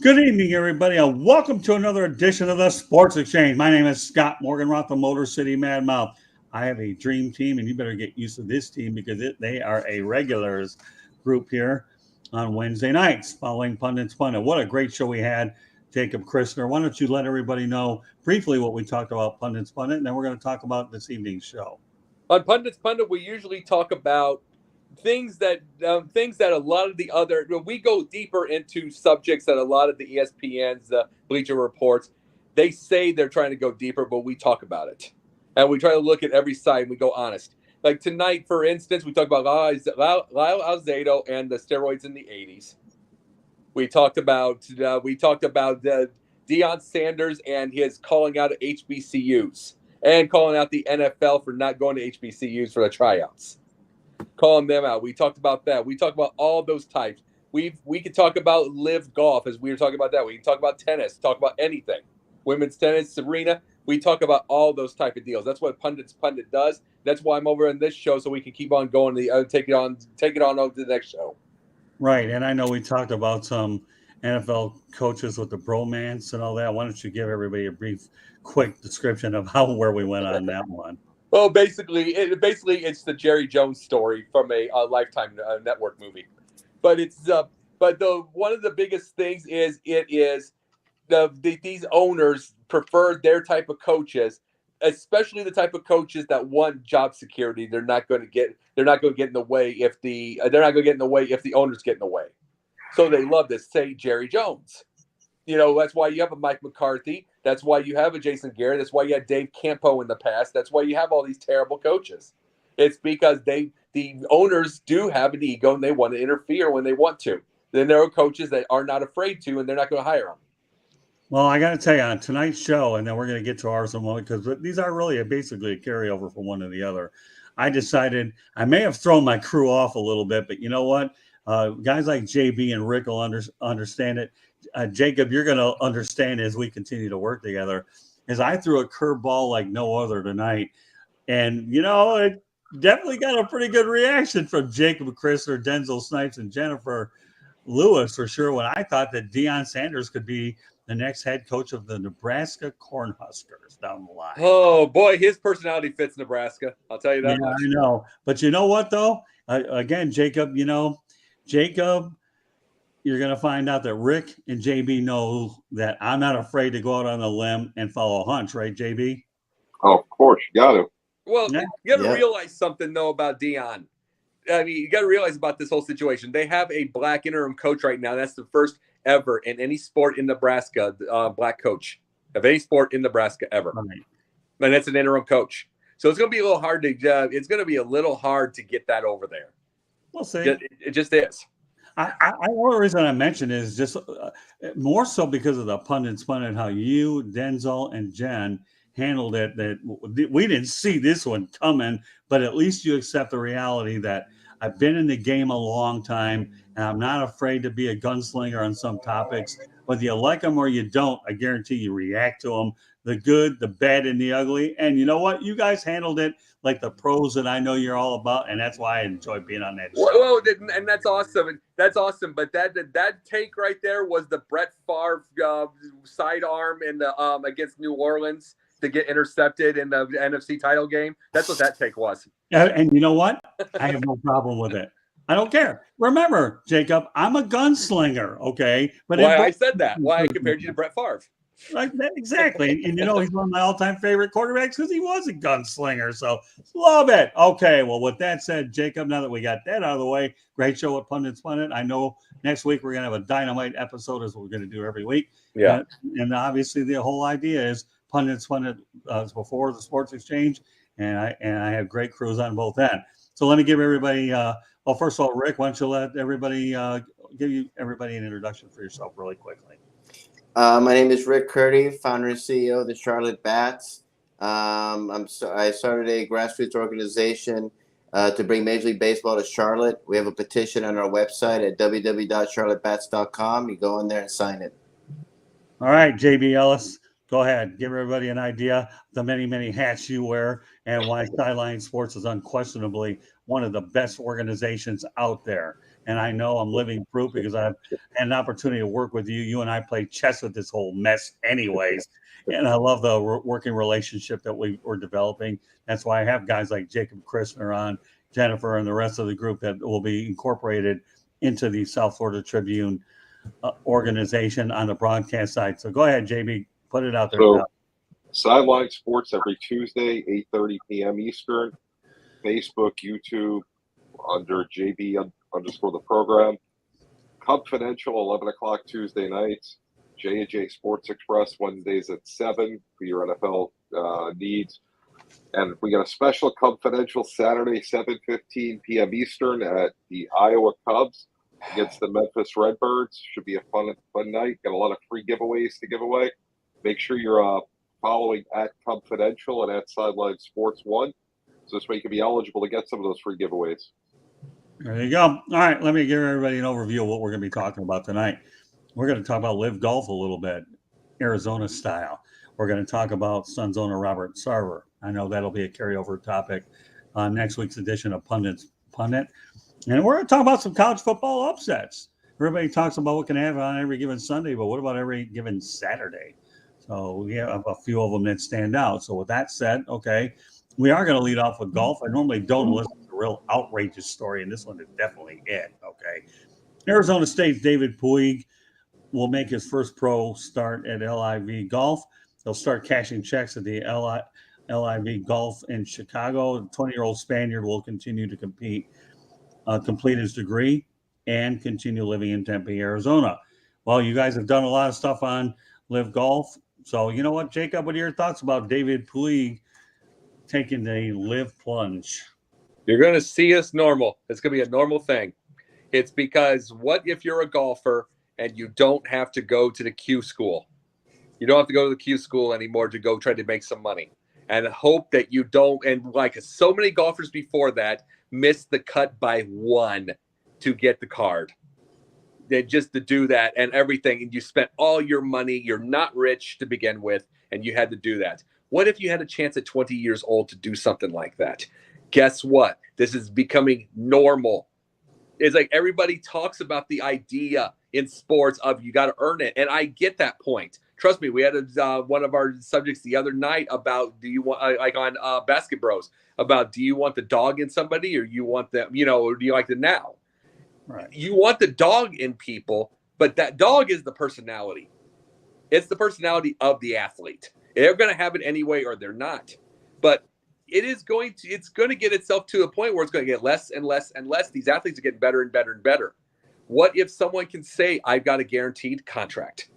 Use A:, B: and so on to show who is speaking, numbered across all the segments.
A: Good evening, everybody, and welcome to another edition of the Sports Exchange. My name is Scott Morganroth, the Motor City Mad Mouth. I have a dream team, and you better get used to this team because they are a regulars group here on Wednesday nights following Pundits Pundit. What a great show we had, Jacob Christner. Why don't you let everybody know briefly what we talked about Pundits Pundit, and then we're going to talk about this evening's show.
B: On Pundits Pundit, we usually talk about things that a lot of the other we go deeper into subjects that a lot of the ESPN's Bleacher Reports they say they're trying to go deeper, but we talk about it and we try to look at every side and we go honest. Like tonight, for instance, we talk about Lyle Alzado and the steroids in the '80s. We talked about Deion Sanders and his calling out of HBCUs and calling out the NFL for not going to HBCUs for the tryouts. Calling them out. We talked about that. We talked about all those types. We could talk about LIV golf as we were talking about that. We can talk about tennis, talk about anything. Women's tennis, Serena. We talk about all those type of deals. That's what Pundit does. That's why I'm over on this show so we can keep on going. Take it on over to the next show.
A: Right, and I know we talked about some NFL coaches with the bromance and all that. Why don't you give everybody a brief, quick description of where we went on that one?
B: Well, basically, it's the Jerry Jones story from a Lifetime network movie, but one of the biggest things is these owners prefer their type of coaches, especially the type of coaches that want job security. They're not going to get in the way if the owners get in the way. So they love this. Say Jerry Jones. That's why you have a Mike McCarthy. That's why you have a Jason Garrett. That's why you had Dave Campo in the past. That's why you have all these terrible coaches. It's because the owners do have an ego and they want to interfere when they want to. Then there are coaches that are not afraid to, and they're not going to hire them.
A: Well, I got to tell you, on tonight's show, and then we're going to get to ours in a moment, because these are really basically a carryover from one to the other. I decided I may have thrown my crew off a little bit, but you know what? Guys like JB and Rick will understand it. Jacob, you're going to understand as we continue to work together, as I threw a curveball like no other tonight. And, it definitely got a pretty good reaction from Jacob Christner, Denzel Snipes, and Jennifer Lewis, for sure, when I thought that Deion Sanders could be the next head coach of the Nebraska Cornhuskers down the line.
B: Oh, boy, his personality fits Nebraska. I'll tell you that much.
A: I know. But you know what, though? Again, Jacob, you're going to find out that Rick and JB know that I'm not afraid to go out on a limb and follow a hunch, right, JB?
C: Oh, of course, you got to.
B: Well, you got to realize something, though, about Deion. I mean, you got to realize about this whole situation. They have a black interim coach right now. That's the first ever in any sport in Nebraska, black coach of any sport in Nebraska ever. Right. And that's an interim coach. So it's going to be a little hard to get that over there.
A: We'll see.
B: It just is.
A: The only reason I mentioned is just more so because of the pundits, how you, Denzel, and Jen handled it. That we didn't see this one coming, but at least you accept the reality that I've been in the game a long time, and I'm not afraid to be a gunslinger on some topics. Whether you like them or you don't, I guarantee you react to them, the good, the bad, and the ugly. And you know what? You guys handled it like the pros that I know you're all about, and that's why I enjoy being on that show.
B: Well, and that's awesome. That's awesome. But that take right there was the Brett Favre sidearm in the against New Orleans to get intercepted in the NFC title game. That's what that take was.
A: And you know what? I have no problem with it. I don't care. Remember, Jacob, I'm a gunslinger, okay?
B: But why I said that? Why I compared you to Brett Favre?
A: Like that, exactly. And he's one of my all-time favorite quarterbacks because he was a gunslinger. So love it. Okay, well, with that said, Jacob, now that we got that out of the way, great show with Pundits Pundit. I know next week we're going to have a dynamite episode as we're going to do every week.
B: Yeah.
A: And obviously the whole idea is Pundits Pundit before the Sports Exchange, and I have great crews on both ends. So let me give everybody well, first of all, Rick, why don't you let everybody give everybody an introduction for yourself really quickly.
D: My name is Rick Curdy, founder and CEO of the Charlotte Bats. I started a grassroots organization to bring Major League Baseball to Charlotte. We have a petition on our website at www.charlottebats.com. You go in there and sign it.
A: All right, JB Ellis, go ahead. Give everybody an idea of the many, many hats you wear and why Sideline Sports is unquestionably one of the best organizations out there. And I know I'm living proof because I've had an opportunity to work with you. You and I play chess with this whole mess anyways. And I love the working relationship that we're developing. That's why I have guys like Jacob Christner on, Jennifer, and the rest of the group that will be incorporated into the South Florida Tribune organization on the broadcast side. So go ahead, JB, put it out there.
C: So, Sideline Sports every Tuesday, 8:30 p.m. Eastern. Facebook, YouTube, under JB_the program. Confidential, 11 o'clock Tuesday nights. J&J Sports Express, Wednesdays at 7 for your NFL needs. And we got a special Confidential Saturday, 7:15 p.m. Eastern at the Iowa Cubs against the Memphis Redbirds. Should be a fun night. Got a lot of free giveaways to give away. Make sure you're following at Confidential and at Sideline Sports 1. So this way you can be eligible to get some of those free giveaways.
A: There you go. All right, let me give everybody an overview of what we're going to be talking about tonight. We're going to talk about LIV Golf a little bit, Arizona style. We're going to talk about Suns owner Robert Sarver. I know that'll be a carryover topic on next week's edition of Pundit. And we're going to talk about some college football upsets. Everybody talks about what can happen on every given Sunday, but what about every given Saturday? So we have a few of them that stand out. So with that said, okay, we are going to lead off with golf. I normally don't listen to a real outrageous story, and this one is definitely it, okay? Arizona State's David Puig will make his first pro start at LIV Golf. He'll start cashing checks at the LIV Golf in Chicago. The 20-year-old Spaniard will continue to complete his degree and continue living in Tempe, Arizona. Well, you guys have done a lot of stuff on LIV Golf. So, you know what, Jacob, what are your thoughts about David Puig taking the LIV plunge?
B: You're going to see us normal. It's going to be a normal thing. It's because what if you're a golfer and you don't have to go to the Q school? You don't have to go to the Q school anymore to go try to make some money. And hope that you don't, and like so many golfers before that, missed the cut by one to get the card. Just to do that and everything, and you spent all your money. You're not rich to begin with, and you had to do that. What if you had a chance at 20 years old to do something like that? Guess what? This is becoming normal. It's like everybody talks about the idea in sports of you got to earn it, and I get that point. Trust me, we had one of our subjects the other night about do you want like on Basket Bros about do you want the dog in somebody or you want them, or do you like the now?
A: Right.
B: You want the dog in people, but that dog is the personality. It's the personality of the athlete. They're going to have it anyway, or they're not. But it's going to get itself to a point where it's going to get less and less and less. These athletes are getting better and better and better. What if someone can say, I've got a guaranteed contract?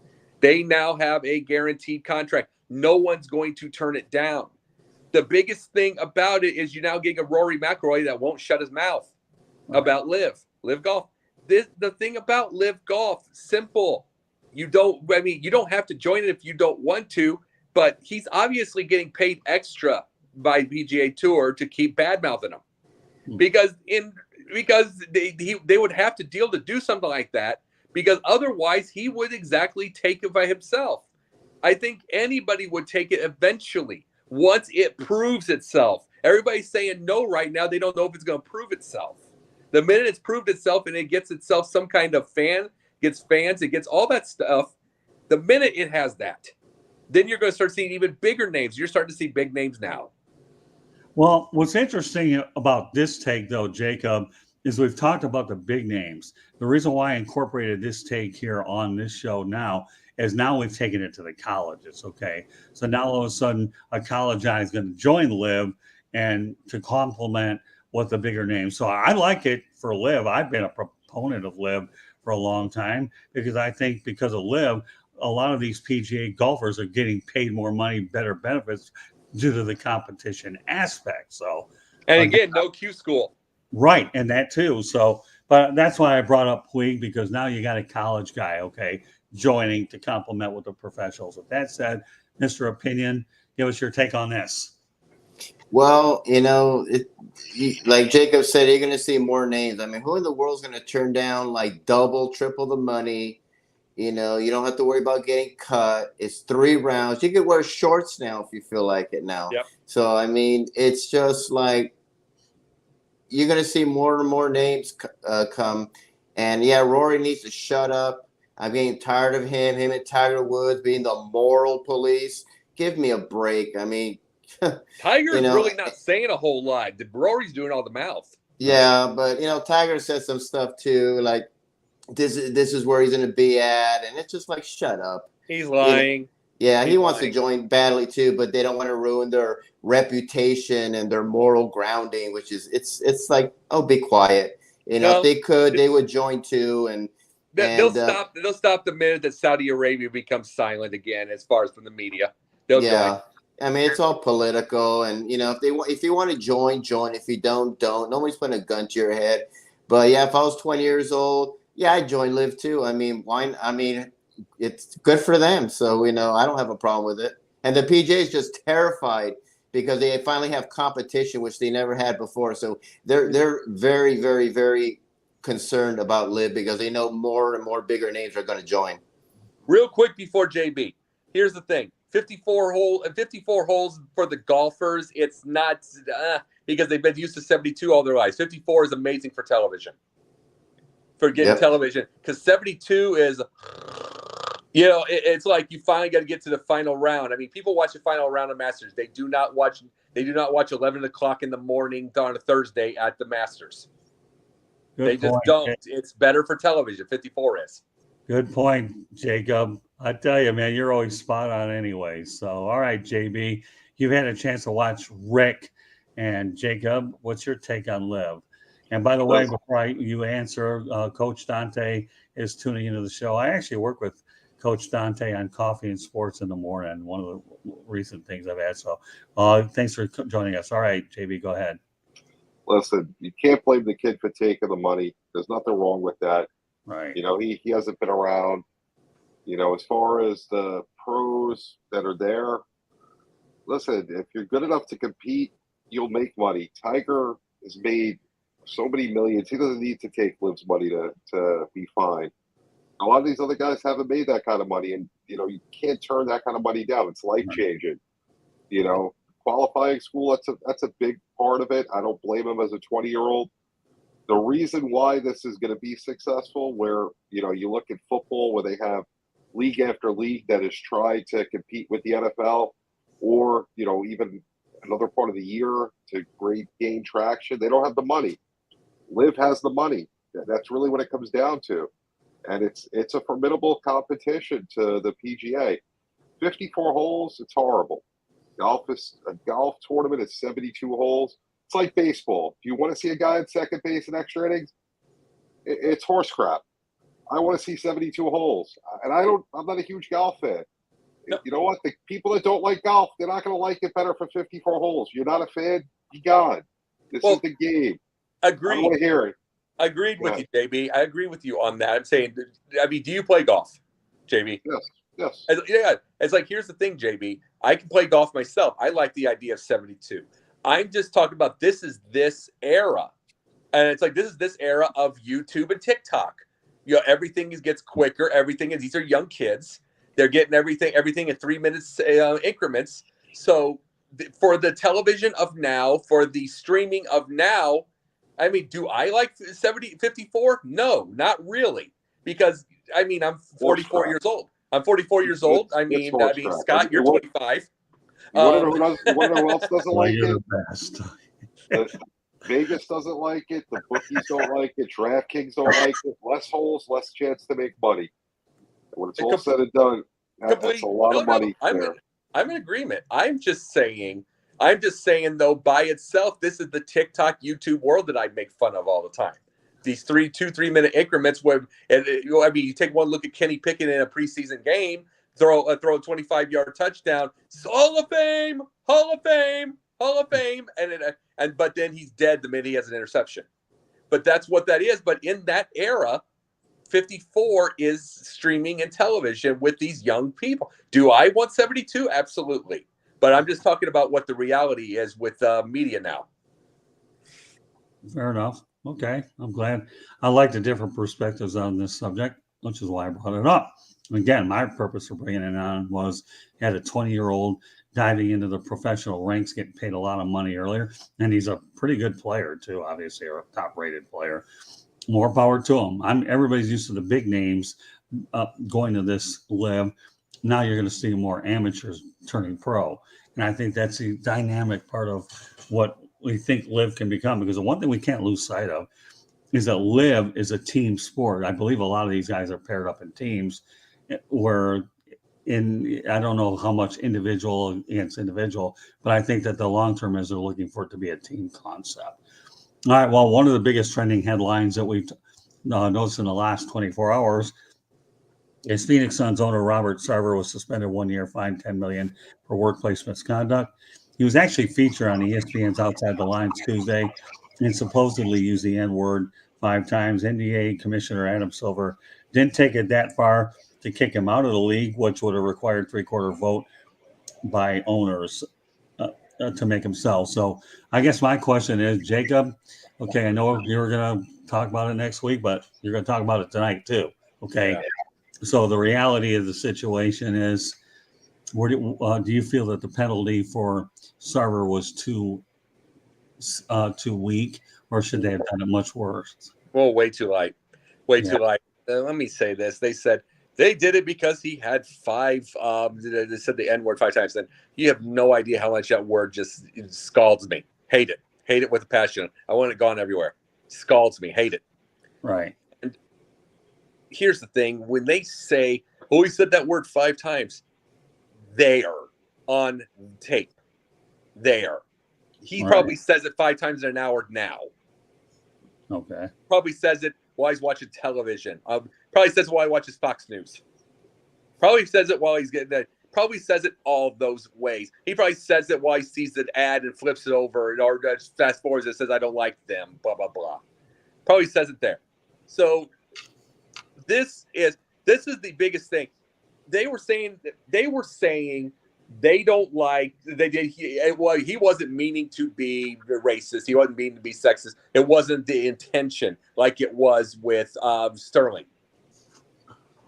B: They now have a guaranteed contract. No one's going to turn it down. The biggest thing about it is you're now getting a Rory McIlroy that won't shut his mouth about LIV Golf. The thing about LIV Golf, simple. You don't have to join it if you don't want to, but he's obviously getting paid extra by PGA Tour to keep bad-mouthing him. Because they would have to deal to do something like that, because otherwise he would exactly take it by himself. I think anybody would take it eventually once it proves itself. Everybody's saying no right now. They don't know if it's going to prove itself. The minute it's proved itself and it gets itself some kind of gets fans, it gets all that stuff, the minute it has that, then you're going to start seeing even bigger names. You're starting to see big names now.
A: Well, what's interesting about this take, though, Jacob, is we've talked about the big names. The reason why I incorporated this take here on this show now is now we've taken it to the colleges, okay? So now all of a sudden a college guy is going to join LIV and to complement what the bigger names. So I like it for LIV. I've been a proponent of LIV for a long time because I think because of LIV, a lot of these PGA golfers are getting paid more money, better benefits due to the competition aspect. So,
B: and again, no Q school.
A: Right, and that too. So, but that's why I brought up Puig, because now you got a college guy, okay, joining to complement with the professionals. With that said, Mr. Opinion, give us your take on this.
D: Well, like Jacob said, you're going to see more names. I mean, who in the world is going to turn down like double, triple the money? You don't have to worry about getting cut. It's 3 rounds. You can wear shorts now if you feel like it now.
B: Yep.
D: So, I mean, it's just like you're going to see more and more names come. And yeah, Rory needs to shut up. I'm getting tired of him and Tiger Woods being the moral police. Give me a break. I mean,
B: Tiger's
D: you know,
B: really not saying a whole lot. Rory's doing all the mouth.
D: yeah, but Tiger said some stuff too, like this is where he's gonna be at, and it's just like shut up.
B: He's lying.
D: Yeah,
B: He's
D: he wants
B: lying.
D: to join badly too, but they don't want to ruin their reputation and their moral grounding, which is it's like, oh, be quiet.
B: No,
D: if they could, they would join too, and
B: they'll stop. They'll stop the minute that Saudi Arabia becomes silent again, as far as from the media. They'll join.
D: I mean, it's all political, and if you want to join, join. If you don't. Nobody's putting a gun to your head. But yeah, if I was 20 years old, yeah, I'd join Live too. I mean, why? I mean, it's good for them. So I don't have a problem with it. And the PGA is just terrified because they finally have competition, which they never had before. So they're very, very, very concerned about Live because they know more and more bigger names are going to join.
B: Real quick before JB, here's the thing: 54 holes for the golfers. It's not because they've been used to 72 all their lives. 54 is amazing for television. For getting television, because 72 is, it's like you finally got to get to the final round. I mean, people watch the final round of Masters. They do not watch 11 o'clock in the morning on a Thursday at the Masters. They just don't. It's better for television. 54 is.
A: Good point, Jacob. I tell you, man, you're always spot on anyway. So, all right, JB, you've had a chance to watch Rick and Jacob. What's your take on Liv? And by the way, before you answer, Coach Dante is tuning into the show. I actually work with Coach Dante on Coffee and Sports in the Morning, one of the recent things I've had. So thanks for joining us. All right, JB, go ahead.
C: Listen, you can't blame the kid for taking the money. There's nothing wrong with that.
A: Right.
C: He hasn't been around. As far as the pros that are there, listen, if you're good enough to compete, you'll make money. Tiger has made so many millions. He doesn't need to take Liv's money to be fine. A lot of these other guys haven't made that kind of money, and you can't turn that kind of money down. It's life changing. Qualifying school, that's a big part of it. I don't blame him as a 20-year-old. The reason why this is going to be successful, where you look at football where they have league after league that has tried to compete with the NFL, or even another part of the year to gain traction, they don't have the money. Liv has the money. That's really what it comes down to. And it's a formidable competition to the PGA. 54 holes, it's horrible. A golf tournament is 72 holes. It's like baseball. If you want to see a guy at second base in extra innings, it's horse crap. I want to see 72 holes. And I'm not a huge golf fan. No. You know what? The people that don't like golf, they're not going to like it better for 54 holes. You're not a fan, be gone. This is the game.
B: Agreed.
C: I want to hear it.
B: Agreed with you, JB. I agree with you on that. I'm saying, do you play golf, JB?
C: Yes.
B: It's like, here's the thing, JB. I can play golf myself. I like the idea of 72. I'm just talking about this era. And it's like, this is this era of YouTube and TikTok. Everything gets quicker. These are young kids. They're getting everything in 3 minutes increments. So for the television of now, for the streaming of now, I mean, do I like 54? No, not really. Because, I mean, I'm 44 years old. I mean, Scott, you're 25.
C: You want to know who else doesn't like it?
A: You're the best.
C: Vegas doesn't like it. The bookies don't like it. DraftKings don't like it. Less holes, less chance to make money. When it's all said and done, that's a lot of money there.
B: I'm in agreement. I'm just saying, though, by itself, this is the TikTok, YouTube world that I make fun of all the time. These 2-3 minute increments where, you take one look at Kenny Pickett in a preseason game, throw a 25-yard touchdown, Hall of Fame, but then he's dead the minute he has an interception. But that's what that is. But in that era, 54 is streaming and television with these young people. Do I want 72? Absolutely. But I'm just talking about what the reality is with media now.
A: Fair enough. Okay. I'm glad. I like the different perspectives on this subject, which is why I brought it up. Again, my purpose for bringing it on was I had a 20-year-old diving into the professional ranks, getting paid a lot of money earlier. And he's a pretty good player too, obviously, or a top-rated player. More power to them. Everybody's used to the big names going to this LIV. Now you're going to see more amateurs turning pro, and I think that's the dynamic part of what we think LIV can become. Because the one thing we can't lose sight of is that LIV is a team sport. I believe a lot of these guys are paired up in teams, where I don't know how much individual against individual, but I think that the long term is they're looking for it to be a team concept. All right. Well, one of the biggest trending headlines that we've noticed in the last 24 hours is Phoenix Suns owner Robert Sarver was suspended 1 year, fined $10 million for workplace misconduct. He was actually featured on ESPN's Outside the Lines Tuesday and supposedly used the N-word 5 times. NBA Commissioner Adam Silver didn't take it that far to kick him out of the league, which would have required 3/4 vote by owners to make him sell. So I guess my question is, Jacob, okay, I know you're going to talk about it next week, but you're going to talk about it tonight too. Okay. Yeah. So the reality of the situation is, do you feel that the penalty for Sarver was too weak, or should they have done it much worse?
B: Well, way too light. Way too light. Let me say this. They said they did it because he had 5, they said the N-word 5 times. Then you have no idea how much that word just scalds me. Hate it. Hate it with a passion. I want it gone everywhere. Scalds me. Hate it.
A: Right.
B: And here's the thing. When they say, oh, he said that word 5 times, they are on tape. There. He probably says it 5 times in an hour now.
A: Okay.
B: Probably says it while he's watching television. Probably says it while he watches Fox News. Probably says it while he's getting that. Probably says it all those ways. He probably says it while he sees the ad and flips it over or fast forwards and says, I don't like them, blah, blah, blah. Probably says it there. So this is the biggest thing. They were saying they don't like he wasn't meaning to be racist. He wasn't meaning to be sexist. It wasn't the intention like it was with Sterling.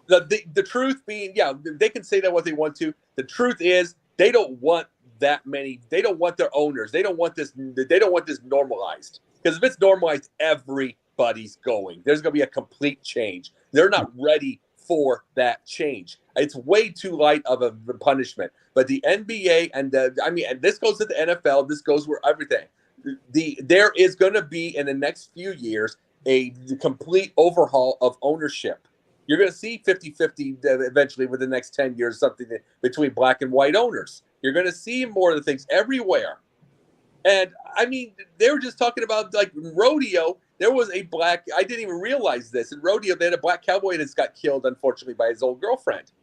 B: The truth being, they can say that what they want to. The truth is they don't want that many. They don't want their owners. They don't want this normalized. Because if it's normalized, everybody's going. There's going to be a complete change. They're not ready for that change. It's way too light of a punishment. But the NBA and this goes to the NFL. This goes where everything. There is going to be in the next few years a complete overhaul of ownership. You're going to see 50-50 eventually within the next 10 years, something between black and white owners. You're going to see more of the things everywhere. And they were just talking about like rodeo. There was a black, I didn't even realize this. In rodeo, they had a black cowboy that got killed, unfortunately, by his old girlfriend.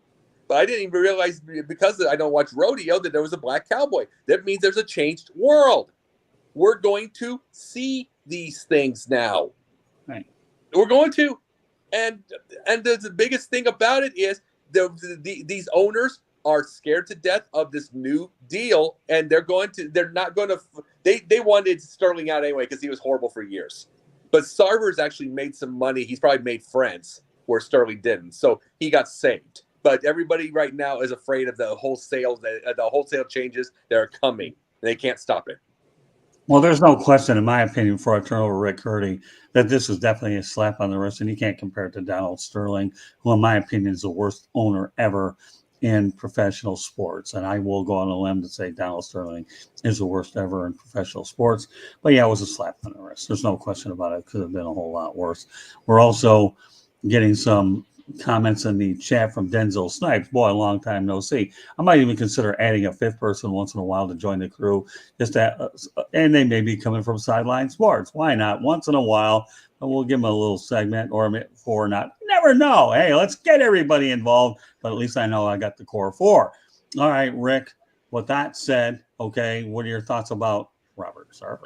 B: But I didn't even realize, because I don't watch rodeo, that there was a black cowboy. That means there's a changed world. We're going to see these things now.
A: Right.
B: We're going to. And the biggest thing about it is these owners are scared to death of this new deal, and they wanted Sterling out anyway because he was horrible for years. But Sarver's actually made some money. He's probably made friends where Sterling didn't. So he got saved. But everybody right now is afraid of the wholesale changes that are coming. They can't stop it.
A: Well, there's no question, in my opinion, before I turn over Rick Curdy, that this is definitely a slap on the wrist, and you can't compare it to Donald Sterling, who, in my opinion, is the worst owner ever in professional sports. And I will go on a limb to say Donald Sterling is the worst ever in professional sports. But yeah, it was a slap on the wrist. There's no question about it. It could have been a whole lot worse. We're also getting some comments in the chat from Denzel Snipes. Boy, a long time no see. I might even consider adding a 5th person once in a while to join the crew. And they may be coming from Sideline Sports. Why not? Once in a while, we'll give them a little segment or not. Never know. Hey, let's get everybody involved. But at least I know I got the core 4. All right, Rick. With that said, okay, what are your thoughts about Robert Sarver?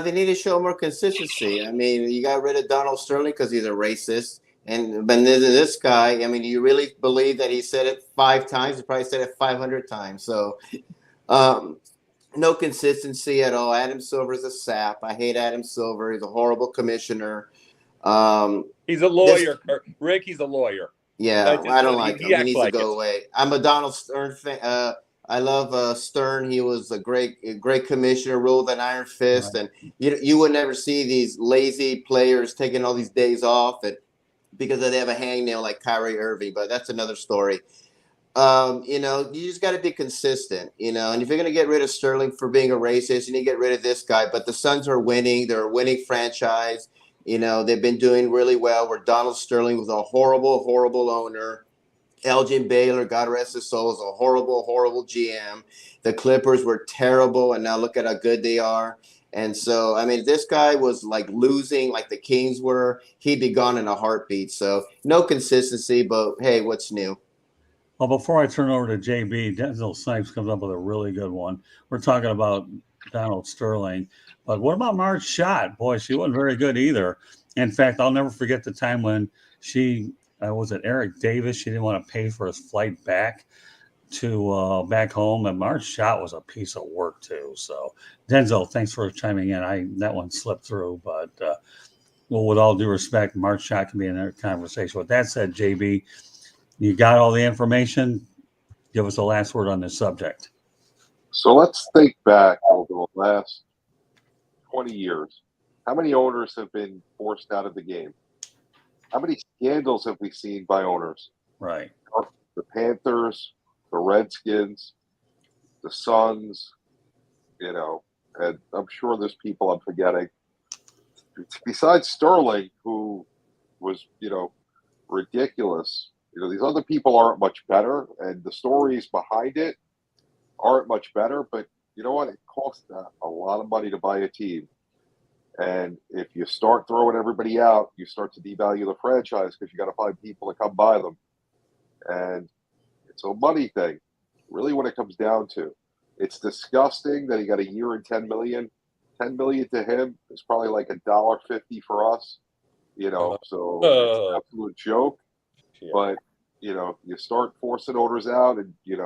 D: They need to show more consistency. You got rid of Donald Sterling because he's a racist. But this guy, do you really believe that he said it 5 times? He probably said it 500 times. So no consistency at all. Adam Silver's a sap. I hate Adam Silver. He's a horrible commissioner.
B: He's a lawyer. Rick, he's a lawyer.
D: Yeah, I don't like him. He needs to go away. I'm a Donald Stern fan. I love Stern. He was a great commissioner, ruled an iron fist,
A: Right.
D: and you would never see these lazy players taking all these days off because they have a hangnail like Kyrie Irving. But that's another story. You just got to be consistent, and if you're going to get rid of Sterling for being a racist, you need to get rid of this guy. But the Suns are winning. They're a winning franchise. They've been doing really well, where Donald Sterling was a horrible, horrible owner. Elgin Baylor, God rest his soul, is a horrible, horrible GM. The Clippers were terrible, and now look at how good they are. And so, I mean, if this guy was like losing like the Kings were, he'd be gone in a heartbeat. So no consistency, but hey, what's new?
A: Well, before I turn over to JB, Denzel Snipes comes up with a really good one. We're talking about Donald Sterling, but what about Marge Schott? Boy, she wasn't very good either. In fact, I'll never forget the time when she was it Eric Davis. She didn't want to pay for his flight back to back home, and Marge Schott was a piece of work too. So, Denzel, thanks for chiming in. That one slipped through, but well, with all due respect, Marge Schott can be in a conversation. With that said, JB. You got all the information? Give us the last word on this subject.
C: So let's think back over the last 20 years. How many owners have been forced out of the game? How many scandals have we seen by owners?
A: Right.
C: The Panthers, the Redskins, the Suns, and I'm sure there's people I'm forgetting. Besides Sterling, who was, ridiculous. These other people aren't much better, and the stories behind it aren't much better. But you know what? It costs a lot of money to buy a team. And if you start throwing everybody out, you start to devalue the franchise because you got to find people to come buy them. And it's a money thing, really, when it comes down to. It's disgusting that he got a year and $10 million. $10 million to him is probably like $1.50 for us. So it's an absolute joke. Yeah. But you start forcing owners out, and it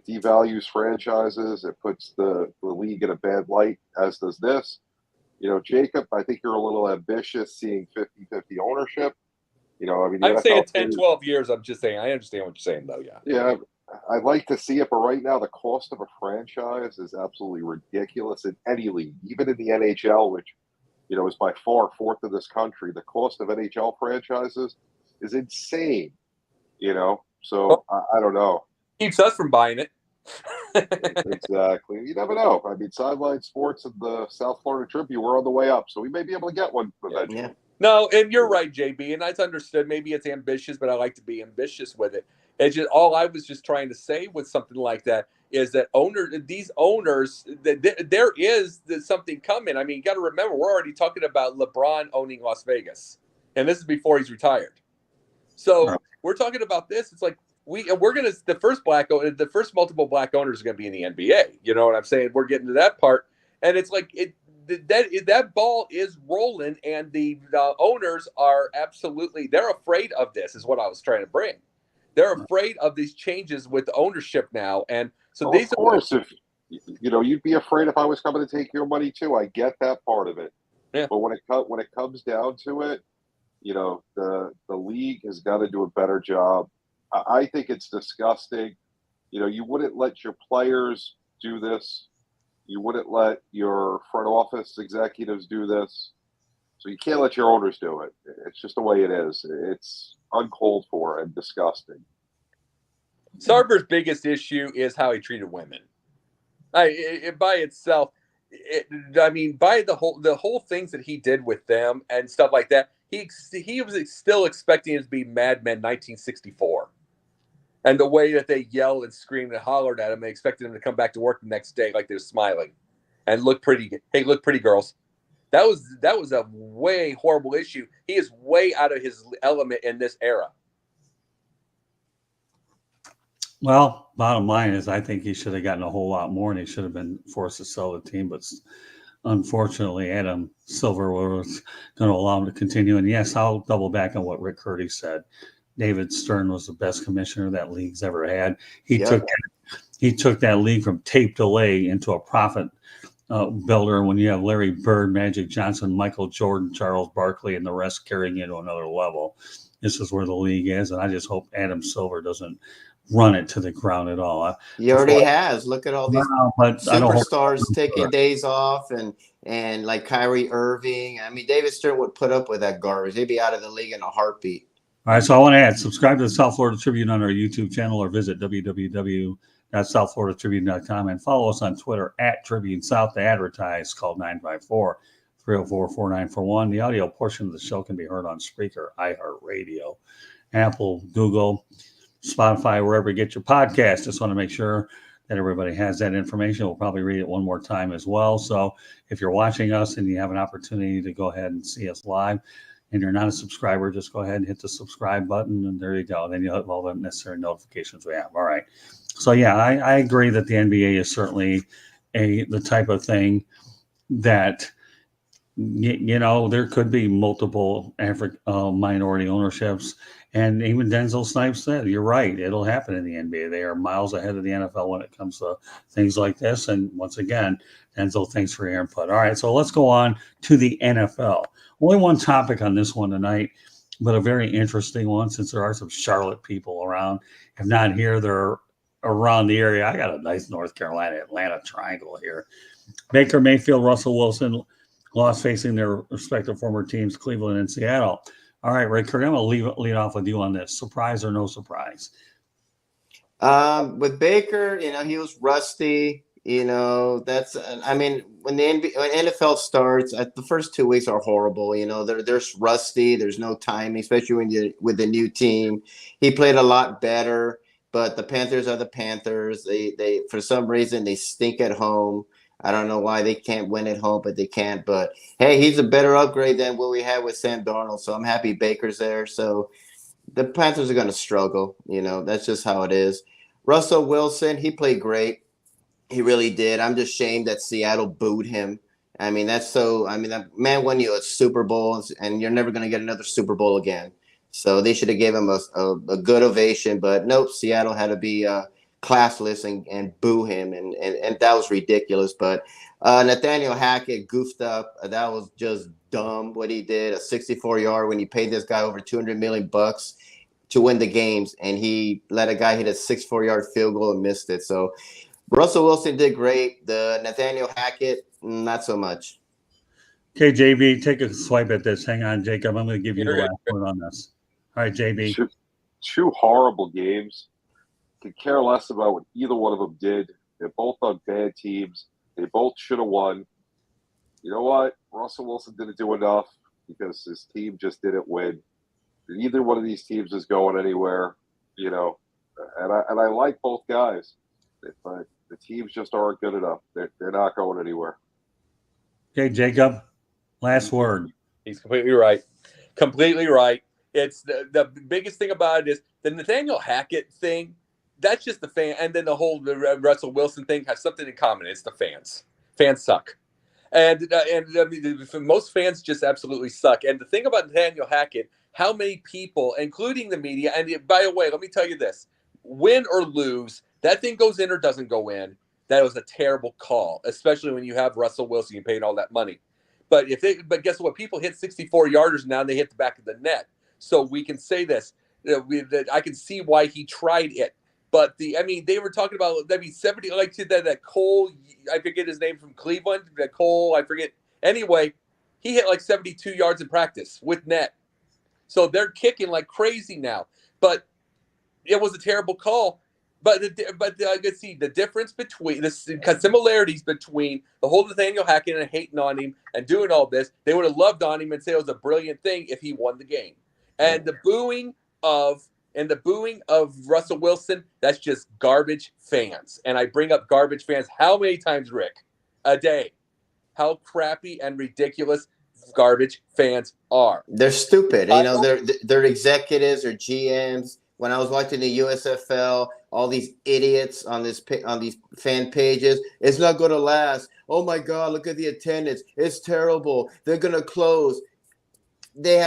C: devalues franchises. It puts the league in a bad light, as does this. Jacob, I think you're a little ambitious seeing 50-50 ownership.
B: I'm saying 10, 12 years. I'm just saying, I understand what you're saying, though.
C: Yeah, I'd like to see it, but right now the cost of a franchise is absolutely ridiculous in any league, even in the NHL, which is by far fourth in this country. The cost of NHL franchises is insane, so I don't know.
B: Keeps us from buying it.
C: Exactly. You never know. I mean, Sideline Sports and the South Florida Tribune, we're on the way up, so we may be able to get one eventually.
B: Yeah. No, and you're right, JB, and that's understood. Maybe it's ambitious, but I like to be ambitious with it. It's just all I was just trying to say with something like that is that these owners, there is something coming. I mean, you got to remember, we're already talking about LeBron owning Las Vegas, and this is before he's retired. So we're talking about this. It's like the first multiple black owners are going to be in the NBA. You know what I'm saying? We're getting to that part, and it's like that ball is rolling, and the owners are they're afraid of this. Is what I was trying to bring. They're afraid of these changes with the ownership now, and so
C: of course, if you'd be afraid if I was coming to take your money too. I get that part of it,
B: yeah.
C: But when it comes down to it, the league has got to do a better job. I think it's disgusting. You wouldn't let your players do this. You wouldn't let your front office executives do this. So you can't let your owners do it. It's just the way it is. It's uncalled for and disgusting.
B: Sarver's biggest issue is how he treated women. By itself, by the whole things that he did with them and stuff like that, he was still expecting it to be Mad Men 1964. And the way that they yelled and screamed and hollered at him, they expected him to come back to work the next day like they were smiling and look pretty. Hey, look pretty, girls. That was a way horrible issue. He is way out of his element in this era.
A: Well, bottom line is I think he should have gotten a whole lot more, and he should have been forced to sell the team. But unfortunately, Adam Silver was going to allow him to continue. And yes, I'll double back on what Rick Curdy said. David Stern was the best commissioner that league's ever had. He took that league from tape delay into a profit builder when you have Larry Bird, Magic Johnson, Michael Jordan, Charles Barkley, and the rest carrying it to another level. This is where the league is, and I just hope Adam Silver doesn't run it to the ground at all.
D: He already has. Look at all these
A: but I don't
D: superstars taking days off and like Kyrie Irving. I mean, David Stern would put up with that garbage. He'd be out of the league in a heartbeat.
A: All right, so I want to add, subscribe to the South Florida Tribune on our YouTube channel or visit www.southfloridatribune.com and follow us on Twitter at Tribune South to advertise. Call 954-304-4941. The audio portion of the show can be heard on Spreaker, iHeartRadio, Apple, Google, Spotify, wherever you get your podcast. Just want to make sure that everybody has that information. We'll probably read it one more time as well. So if you're watching us and you have an opportunity to go ahead and see us live and you're not a subscriber, just go ahead and hit the subscribe button and there you go. Then you'll have all the necessary notifications we have. All right. So yeah, I agree that the NBA is certainly the type of thing that, there could be multiple minority ownerships. And even Denzel Snipes said, you're right, it'll happen in the NBA. They are miles ahead of the NFL when it comes to things like this. And once again, Denzel, thanks for your input. All right, so let's go on to the NFL. Only one topic on this one tonight, but a very interesting one since there are some Charlotte people around. If not here, they're around the area. I got a nice North Carolina, Atlanta triangle here. Baker Mayfield, Russell Wilson lost facing their respective former teams, Cleveland and Seattle. All right, Ray Curry, I'm going to lead off with you on this. Surprise or no surprise?
D: With Baker, he was rusty. When the NFL starts, the first 2 weeks are horrible. They're rusty. There's no timing, especially when you're with a new team. He played a lot better, but the Panthers are the Panthers. They for some reason, they stink at home. I don't know why they can't win at home, but they can't. But, hey, he's a better upgrade than what we had with Sam Darnold, so I'm happy Baker's there. So the Panthers are going to struggle. That's just how it is. Russell Wilson, he played great. He really did. I'm just ashamed that Seattle booed him. That man won you a Super Bowl, and you're never going to get another Super Bowl again. So they should have gave him a good ovation. But, nope, Seattle had to be classless and boo him, and that was ridiculous. But Nathaniel Hackett goofed up. That was just dumb what he did. A 64-yard when he paid this guy over $200 million to win the games, and he let a guy hit a 64-yard field goal and missed it. So Russell Wilson did great. The Nathaniel Hackett, not so much.
A: Okay, JB, take a swipe at this. Hang on, Jacob. I'm going to give you the last word on this. All right, JB.
C: Two horrible games. Could care less about what either one of them did. They're both on bad teams. They both should have won. You know what? Russell Wilson didn't do enough because his team just didn't win. Neither one of these teams is going anywhere, And I like both guys, but the teams just aren't good enough. They're not going anywhere.
A: Okay, Jacob, last word.
B: He's completely right. Completely right. It's the biggest thing about it is the Nathaniel Hackett thing. That's just the fan, and then the Russell Wilson thing has something in common. It's the fans. Fans suck, and most fans just absolutely suck. And the thing about Nathaniel Hackett, how many people, including the media, and by the way, let me tell you this: win or lose, that thing goes in or doesn't go in. That was a terrible call, especially when you have Russell Wilson. You paid all that money, but guess what? People hit 64-yarders now, and they hit the back of the net. So we can say this: I can see why he tried it. But they were talking about 70, like that Cole, I forget his name from Cleveland, that Cole, I forget. Anyway, he hit like 72 yards in practice with net. So they're kicking like crazy now. But it was a terrible call. But I could see the difference between the similarities between the whole Nathaniel Hackett and hating on him and doing all this. They would have loved on him and say it was a brilliant thing if he won the game. And the booing of Russell Wilson, that's just garbage fans. And I bring up garbage fans how many times, Rick? A day. How crappy and ridiculous garbage fans are.
D: They're stupid. They're executives or GMs. When I was watching the USFL, all these idiots on these fan pages, it's not going to last. Oh my God, look at the attendance. It's terrible. They're going to close. They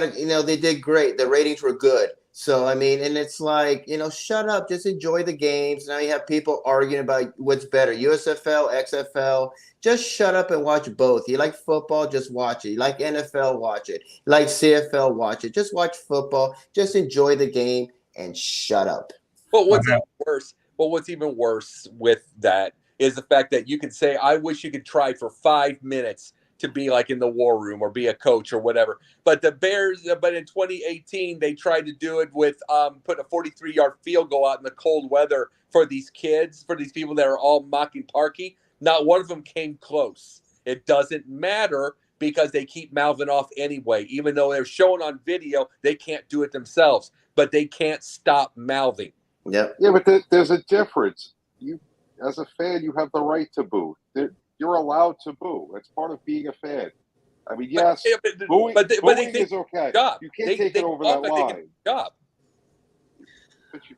D: did great. The ratings were good. So, and it's like, shut up. Just enjoy the games. Now you have people arguing about what's better, USFL, XFL. Just shut up and watch both. You like football, just watch it. You like NFL, watch it. You like CFL, watch it. Just watch football. Just enjoy the game and shut up.
B: But what's even worse? Well, what's even worse with that is the fact that you can say, "I wish you could try for 5 minutes to be like in the war room or be a coach or whatever." But the Bears, but in 2018, they tried to do it with putting a 43-yard field goal out in the cold weather for these kids, for these people that are all mocking Parkey. Not one of them came close. It doesn't matter because they keep mouthing off anyway. Even though they're shown on video, they can't do it themselves, but they can't stop mouthing.
D: Yep.
C: Yeah, but there's a difference. You, as a fan, you have the right to boo. You're allowed to boo. It's part of being a fan. I mean, yes, booing is okay.
B: Job.
C: You can't take it over that line.
B: Job.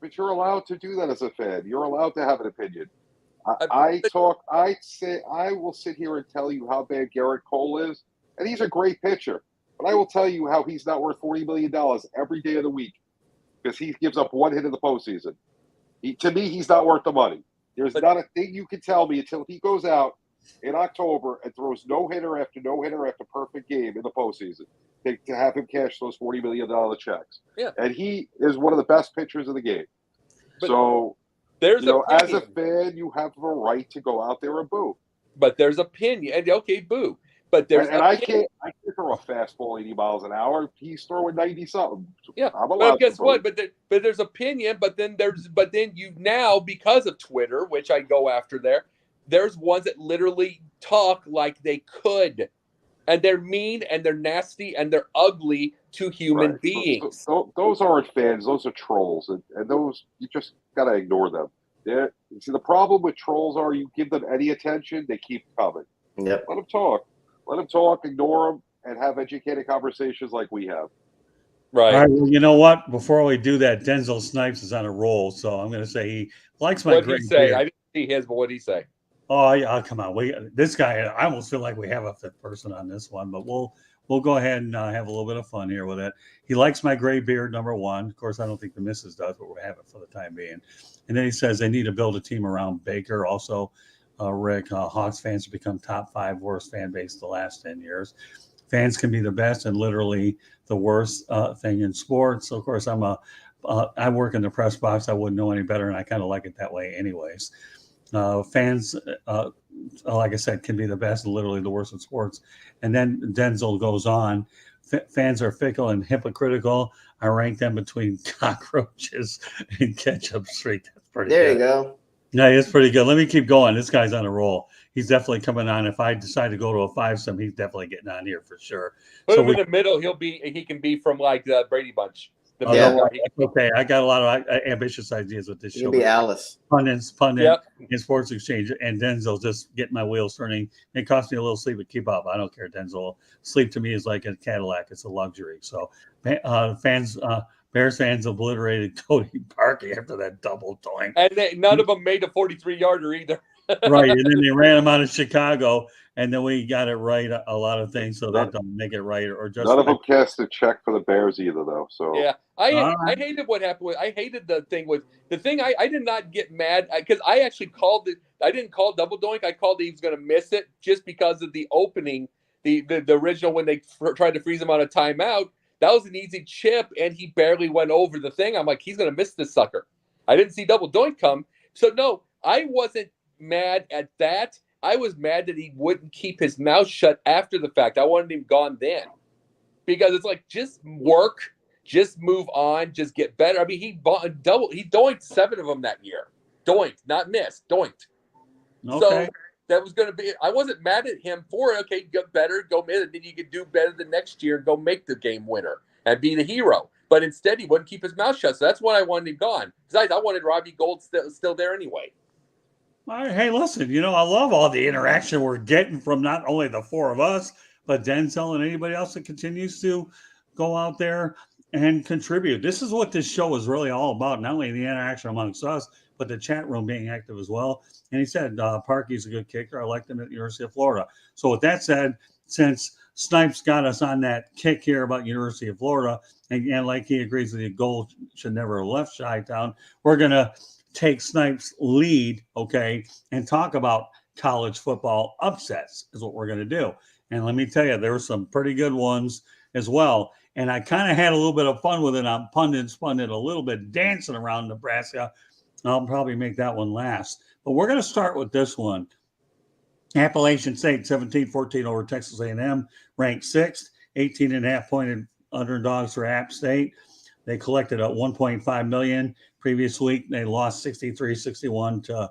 C: But you're allowed to do that as a fan. You're allowed to have an opinion. I will sit here and tell you how bad Garrett Cole is, and he's a great pitcher. But I will tell you how he's not worth $40 million every day of the week because he gives up one hit in the postseason. To me, he's not worth the money. There's not a thing you can tell me until he goes out in October and throws no-hitter after no-hitter after perfect game in the postseason to have him cash those $40 million checks.
B: Yeah.
C: And he is one of the best pitchers in the game.
B: But
C: so,
B: there's
C: as a fan, you have a right to go out there and boo.
B: But there's opinion. And okay, boo. But there's
C: I can't throw a fastball 80 miles an hour. He's throwing 90-something.
B: Yeah,
C: I'm allowed
B: but guess
C: to
B: what? But there's opinion. But then you now, because of Twitter, which I go after there's ones that literally talk like they could, and they're mean and they're nasty and they're ugly to human beings.
C: So those aren't fans; those are trolls, and those you just gotta ignore them. See, the problem with trolls are you give them any attention, they keep coming.
D: Yep.
C: Let them talk. Let them talk. Ignore them, and have educated conversations like we have.
B: Right.
A: All right. Well, you know what? Before we do that, Denzel Snipes is on a roll, so I'm going to say he likes my
B: What did
A: great
B: he say?
A: beard.
B: I didn't see his, but what did he say?
A: Oh, yeah, come on. This guy, I almost feel like we have a fifth person on this one, but we'll go ahead and have a little bit of fun here with it. He likes my gray beard, number one. Of course, I don't think the missus does, but we'll have it for the time being. And then he says they need to build a team around Baker. Also, Rick, Hawks fans have become top 5 worst fan base the last 10 years. Fans can be the best and literally the worst thing in sports. So, of course, I work in the press box. I wouldn't know any better, and I kind of like it that way anyways. Fans, like I said, can be the best and literally the worst in sports. And then Denzel goes on. Fans are fickle and hypocritical. I rank them between cockroaches and ketchup street. That's pretty good.
D: There you go.
A: Yeah, it's pretty good. Let me keep going. This guy's on a roll. He's definitely coming on. If I decide to go to a 5-some, he's definitely getting on here for sure.
B: Put him in the middle. He can be from like the Brady Bunch.
A: Okay. I got a lot of ambitious ideas with this show.
D: You'll be Alice.
A: Pundit
B: Yep.
A: in Sports Exchange, and Denzel just getting my wheels turning. It costs me a little sleep to keep up. I don't care, Denzel. Sleep to me is like a Cadillac. It's a luxury. So Bears fans obliterated Cody Parkey after that double doink.
B: And none of them made a 43-yarder either.
A: Right, and then they ran him out of Chicago, and then we got it right a lot of things, so that don't make it right or just.
C: None of them cast a check for the Bears either, though. So
B: yeah, I hated what happened. I hated the thing. I did not get mad because I actually called it. I didn't call double doink. I called he was going to miss it just because of the opening, the original when they tried to freeze him on a timeout. That was an easy chip, and he barely went over the thing. I'm like, he's going to miss this sucker. I didn't see double doink come. So, no, I wasn't mad at that. I was mad that he wouldn't keep his mouth shut after the fact. I wanted him gone then. Because it's like, just work, just move on, just get better. I mean, he doinked 7 of them that year. Doinked, not missed, doinked.
A: Okay.
B: So that was going to be, I wasn't mad at him for it. Okay, get better, go in, and then you could do better the next year and go make the game winner and be the hero. But instead, he wouldn't keep his mouth shut. So that's why I wanted him gone. Besides, I wanted Robbie Gould still there anyway.
A: All right, hey, listen, I love all the interaction we're getting from not only the 4 of us, but Denzel and anybody else that continues to go out there and contribute. This is what this show is really all about, not only the interaction amongst us, but the chat room being active as well. And he said, Parkey's a good kicker. I liked him at the University of Florida. So with that said, since Snipes got us on that kick here about University of Florida, and like he agrees with the goal should never have left Chi-Town, we're going to take Snipes' lead, okay, and talk about college football upsets is what we're going to do. And let me tell you, there were some pretty good ones as well. And I kind of had a little bit of fun with it. I'm spun it a little bit, dancing around Nebraska. I'll probably make that one last. But we're going to start with this one. Appalachian State 17-14 over Texas A&M, ranked 6th, 18.5-point underdogs for App State. They collected a $1.5 million. Previous week, they lost 63-61 to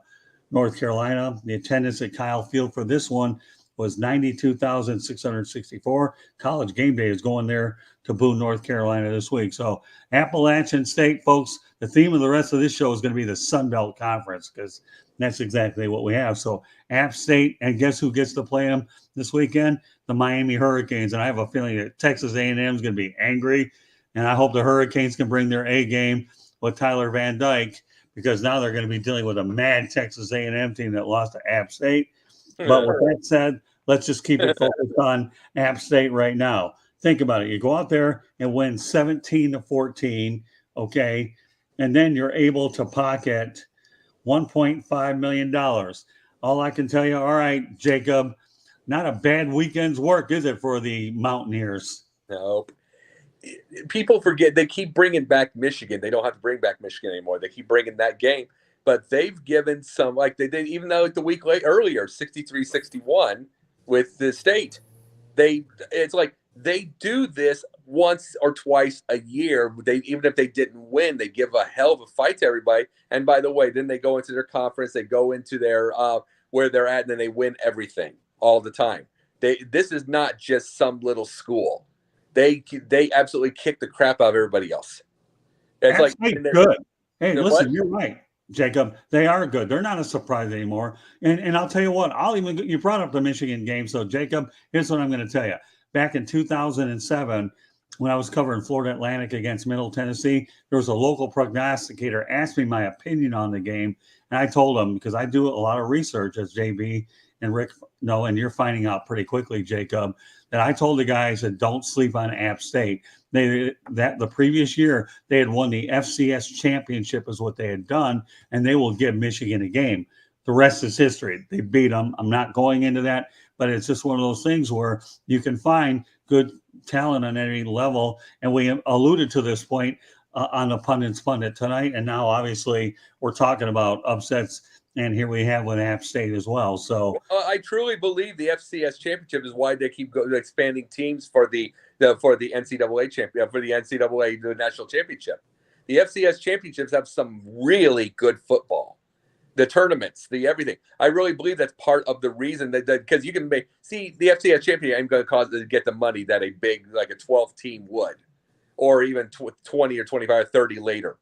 A: North Carolina. The attendance at Kyle Field for this one was 92,664. College Game Day is going there to Boone, North Carolina this week. So Appalachian State, folks, the theme of the rest of this show is going to be the Sun Belt Conference, because that's exactly what we have. So App State, and guess who gets to play them this weekend? The Miami Hurricanes. And I have a feeling that Texas A&M is going to be angry, and I hope the Hurricanes can bring their A game with Tyler Van Dyke, because now they're going to be dealing with a mad Texas A&M team that lost to App State. But with that said, let's just keep it focused on App State right now. Think about it. You go out there and win 17-14, okay, and then you're able to pocket $1.5 million. All I can tell you, all right, Jacob, not a bad weekend's work, is it, for the Mountaineers?
B: Nope. People forget, they keep bringing back Michigan. They don't have to bring back Michigan anymore. They keep bringing that game. But they've given some, like they did, even though like the week earlier, 63-61 with the State. It's like they do this once or twice a year. Even if they didn't win, they give a hell of a fight to everybody. And by the way, then they go into their conference, they go into their where they're at, and then they win everything all the time. This is not just some little school. They absolutely kick the crap out of everybody else. It's like
A: good. Hey, listen, you're right, Jacob. They are good. They're not a surprise anymore. And I'll tell you what, you brought up the Michigan game. So, Jacob, here's what I'm going to tell you. Back in 2007, when I was covering Florida Atlantic against Middle Tennessee, there was a local prognosticator asked me my opinion on the game. And I told him, because I do a lot of research, as JB and Rick know, and you're finding out pretty quickly, Jacob, that I told the guys that don't sleep on App State. The previous year they had won the FCS championship is what they had done, and they will give Michigan a game. The rest is history. They beat them. I'm not going into that, but it's just one of those things where you can find good talent on any level. And we alluded to this point on the Pundits Pundit tonight, and now obviously we're talking about upsets. And here we have with App State as well. So
B: I truly believe the FCS championship is why they keep expanding teams for the NCAA champion, for the NCAA the national championship. The FCS championships have some really good football. The tournaments, the everything. I really believe that's part of the reason that because you can the FCS champion ain't going to get the money that a big like a 12 team would, or even 20 or 25 or 30 later.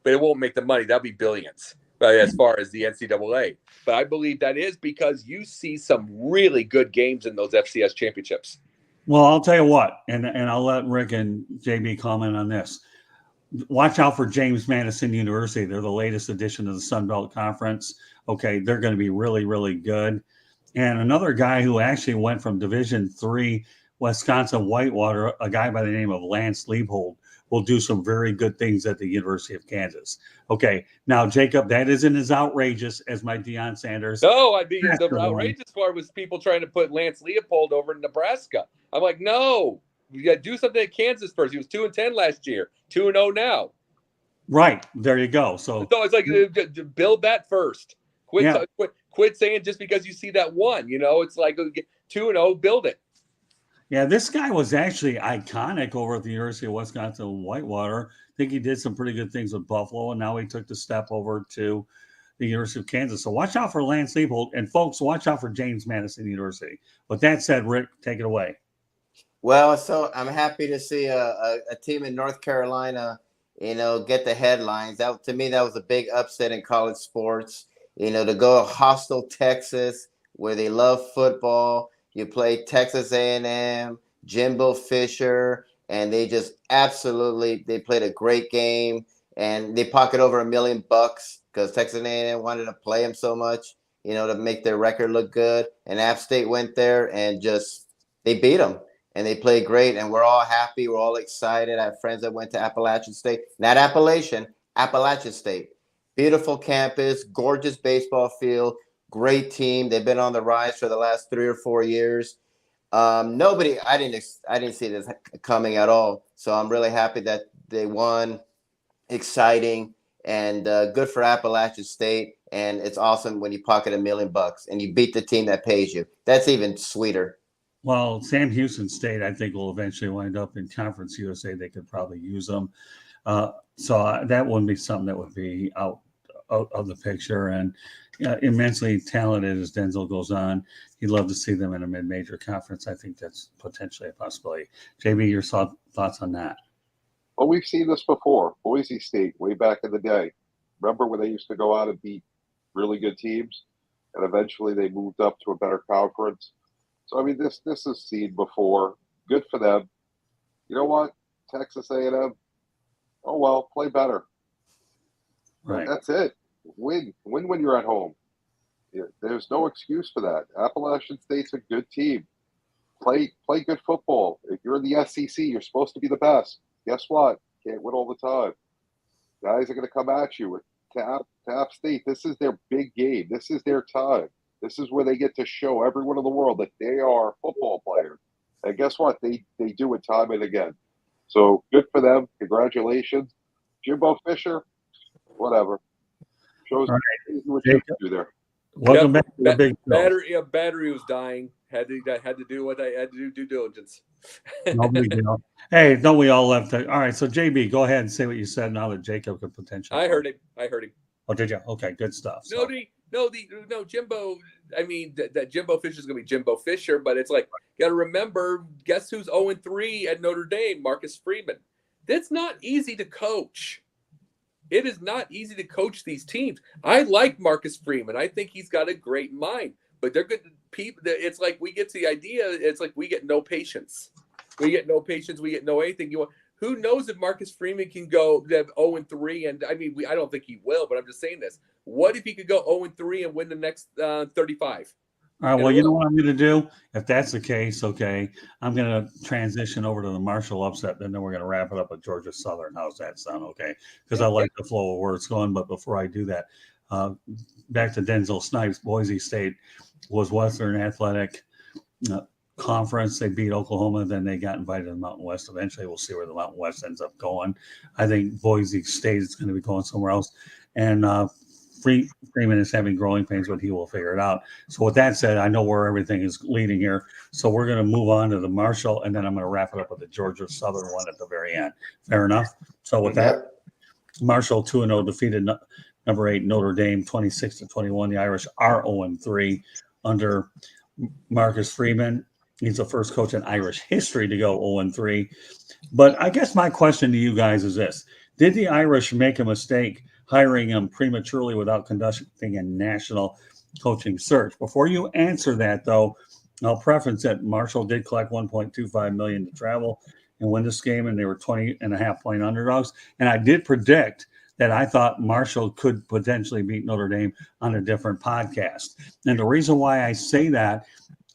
B: But it won't make the money. That'll be billions. As far as the NCAA. But I believe that is because you see some really good games in those FCS championships.
A: Well, I'll tell you what, and I'll let Rick and JB comment on this. Watch out for James Madison University. They're the latest addition to the Sun Belt Conference. Okay, they're going to be really, really good. And another guy who actually went from Division III, Wisconsin Whitewater, a guy by the name of Lance Liebhold, will do some very good things at the University of Kansas. Okay, now, Jacob, that isn't as outrageous as my Deion Sanders.
B: No, the outrageous part was people trying to put Lance Leopold over in Nebraska. I'm like, no, you got to do something at Kansas first. He was 2-10 last year, 2-0 now.
A: Right, there you go. So
B: it's like build that first. Quit saying just because you see that one. It's like 2-0, build it.
A: Yeah, this guy was actually iconic over at the University of Wisconsin Whitewater. I think he did some pretty good things with Buffalo, and now he took the step over to the University of Kansas. So watch out for Lance Leipold, and folks, watch out for James Madison University. With that said, Rick, take it away.
D: Well, so I'm happy to see a team in North Carolina, get the headlines. That, to me, that was a big upset in college sports. To go to hostile Texas where they love football. You play Texas A&M, Jimbo Fisher, and they just they played a great game, and they pocket over $1 million because Texas A&M wanted to play them so much, to make their record look good. And App State went there and they beat them, and they played great, and we're all happy. We're all excited. I have friends that went to Appalachian State, not Appalachian State. Beautiful campus, gorgeous baseball field. Great team. They've been on the rise for the last 3 or 4 years. Nobody, I didn't see this coming at all. So I'm really happy that they won. Exciting and good for Appalachian State. And it's awesome when you pocket $1 million and you beat the team that pays you. That's even sweeter.
A: Well, Sam Houston State, I think, will eventually wind up in Conference USA. They could probably use them. So that wouldn't be something that would be out of the picture. And immensely talented as Denzel goes on, you'd love to see them in a mid-major conference. I think that's potentially a possibility. JB, your thoughts on that?
C: Well, we've seen this before. Boise State, way back in the day. Remember when they used to go out and beat really good teams, and eventually they moved up to a better conference. So I mean, this is seen before. Good for them. You know what? Texas A&M. Oh well, play better.
A: Right.
C: That's it. Win when you're at home. There's no excuse for that. Appalachian State's a good team. Play good football. If you're in the SEC, you're supposed to be the best. Guess what? Can't win all the time. Guys are going to come at you with App State. This is their big game. This is their time. This is where they get to show everyone in the world that they are football players. And guess what? They do it time and again. So good for them. Congratulations. Jimbo Fisher, whatever. Shows
A: All
C: what you can do there.
A: Welcome back to the big show.
B: Battery was dying. Had to do what I had to do due diligence.
A: No big deal. Hey, don't we all left? All right, so JB, go ahead and say what you said now that Jacob could potentially.
B: I heard him.
A: Oh, did you? Okay, good stuff. So.
B: No, Jimbo. I mean, that Jimbo Fisher is going to be Jimbo Fisher, but it's like, got to remember, guess who's 0-3 at Notre Dame? Marcus Freeman. That's not easy to coach. It is not easy to coach these teams. I like Marcus Freeman. I think he's got a great mind, but they're good people. It's like we get to the idea. It's like we get no patience. We get no patience. We get no anything. Who knows if Marcus Freeman can go 0-3? And I mean, I don't think he will, but I'm just saying this. What if he could go 0-3 and win the next 35?
A: All right. Well, you know what I'm going to do? If that's the case, okay, I'm going to transition over to the Marshall upset, and then we're going to wrap it up with Georgia Southern. How's that sound? Okay. Because I like the flow of where it's going. But before I do that, back to Denzel Snipes. Boise State was Western Athletic Conference. They beat Oklahoma. Then they got invited to the Mountain West. Eventually, we'll see where the Mountain West ends up going. I think Boise State is going to be going somewhere else. And Freeman is having growing pains, but he will figure it out. So with that said, I know where everything is leading here. So we're going to move on to the Marshall, and then I'm going to wrap it up with the Georgia Southern one at the very end. Fair enough? So with that, Marshall 2-0 defeated number 8 Notre Dame 26-21. The Irish are 0-3 under Marcus Freeman. He's the first coach in Irish history to go 0-3. But I guess my question to you guys is this. Did the Irish make a mistake hiring him prematurely without conducting a national coaching search? Before you answer that, though, I'll preference that Marshall did collect $1.25 million to travel and win this game, and they were 20.5-point underdogs. And I did predict that I thought Marshall could potentially beat Notre Dame on a different podcast. And the reason why I say that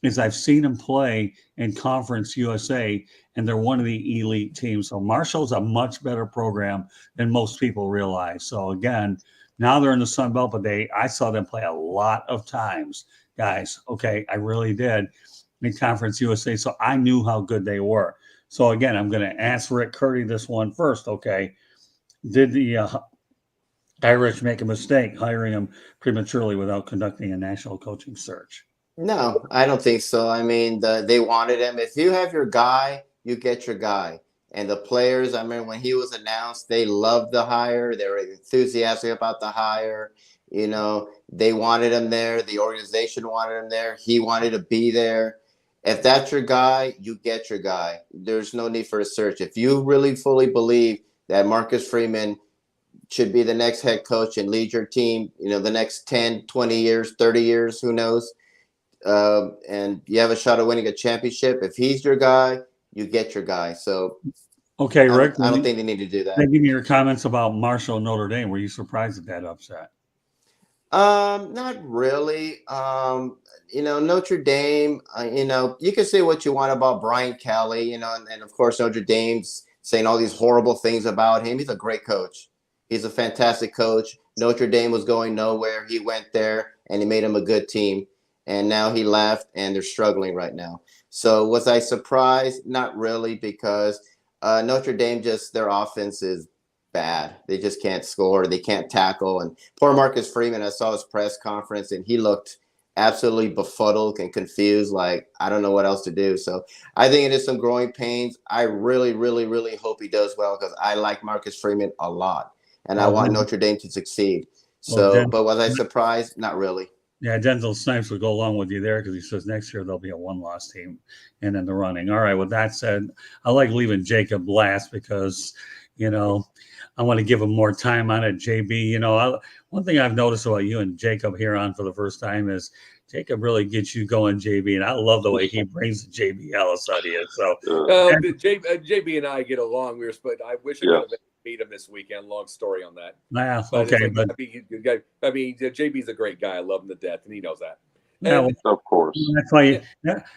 A: is I've seen them play in Conference USA, and they're one of the elite teams. So Marshall's a much better program than most people realize. So again, now they're in the Sun Belt, but I saw them play a lot of times, guys. Okay, I really did in Conference USA, so I knew how good they were. So again, I'm going to ask Rick Curdy this one first. Okay, did the Irish make a mistake hiring him prematurely without conducting a national coaching search?
D: No, I don't think so. I mean, they wanted him. If you have your guy, you get your guy. And the players, I mean, when he was announced, they loved the hire. They were enthusiastic about the hire. You know, they wanted him there. The organization wanted him there. He wanted to be there. If that's your guy, you get your guy. There's no need for a search. If you really fully believe that Marcus Freeman should be the next head coach and lead your team, you know, the next 10, 20 years, 30 years, who knows? And you have a shot at winning a championship. If he's your guy, you get your guy. So,
A: okay, Rick,
D: I don't think they need to do that.
A: Give me your comments about Marshall and Notre Dame. Were you surprised at that upset?
D: Not really. You know, Notre Dame, you know, you can say what you want about Brian Kelly, you know, and of course, Notre Dame's saying all these horrible things about him. He's a great coach. He's a fantastic coach. Notre Dame was going nowhere. He went there and he made him a good team. and now he left, and they're struggling right now. So was I surprised? Not really, because Notre Dame, just their offense is bad. They just can't score. They can't tackle. And poor Marcus Freeman, I saw his press conference, and he looked absolutely befuddled and confused, like, I don't know what else to do. So I think it is some growing pains. I really, really, really hope he does well, because I like Marcus Freeman a lot, and I want Notre Dame to succeed. So, but was I surprised? Not really.
A: Yeah, Denzel Snipes would go along with you there, because he says next year there'll be a one-loss team and in the running. All right, with that said, I like leaving Jacob last because, I want to give him more time on it. JB, one thing I've noticed about you and Jacob here on for the first time is Jacob really gets you going, JB, and I love the way he brings JB Ellis out of you. So
B: JB and I get along. I wish I could have meet him this weekend. Long story on that.
A: Yeah,
B: JB's a great guy. I love him to death, and he knows that.
A: Yeah,
C: of course.
A: That's why.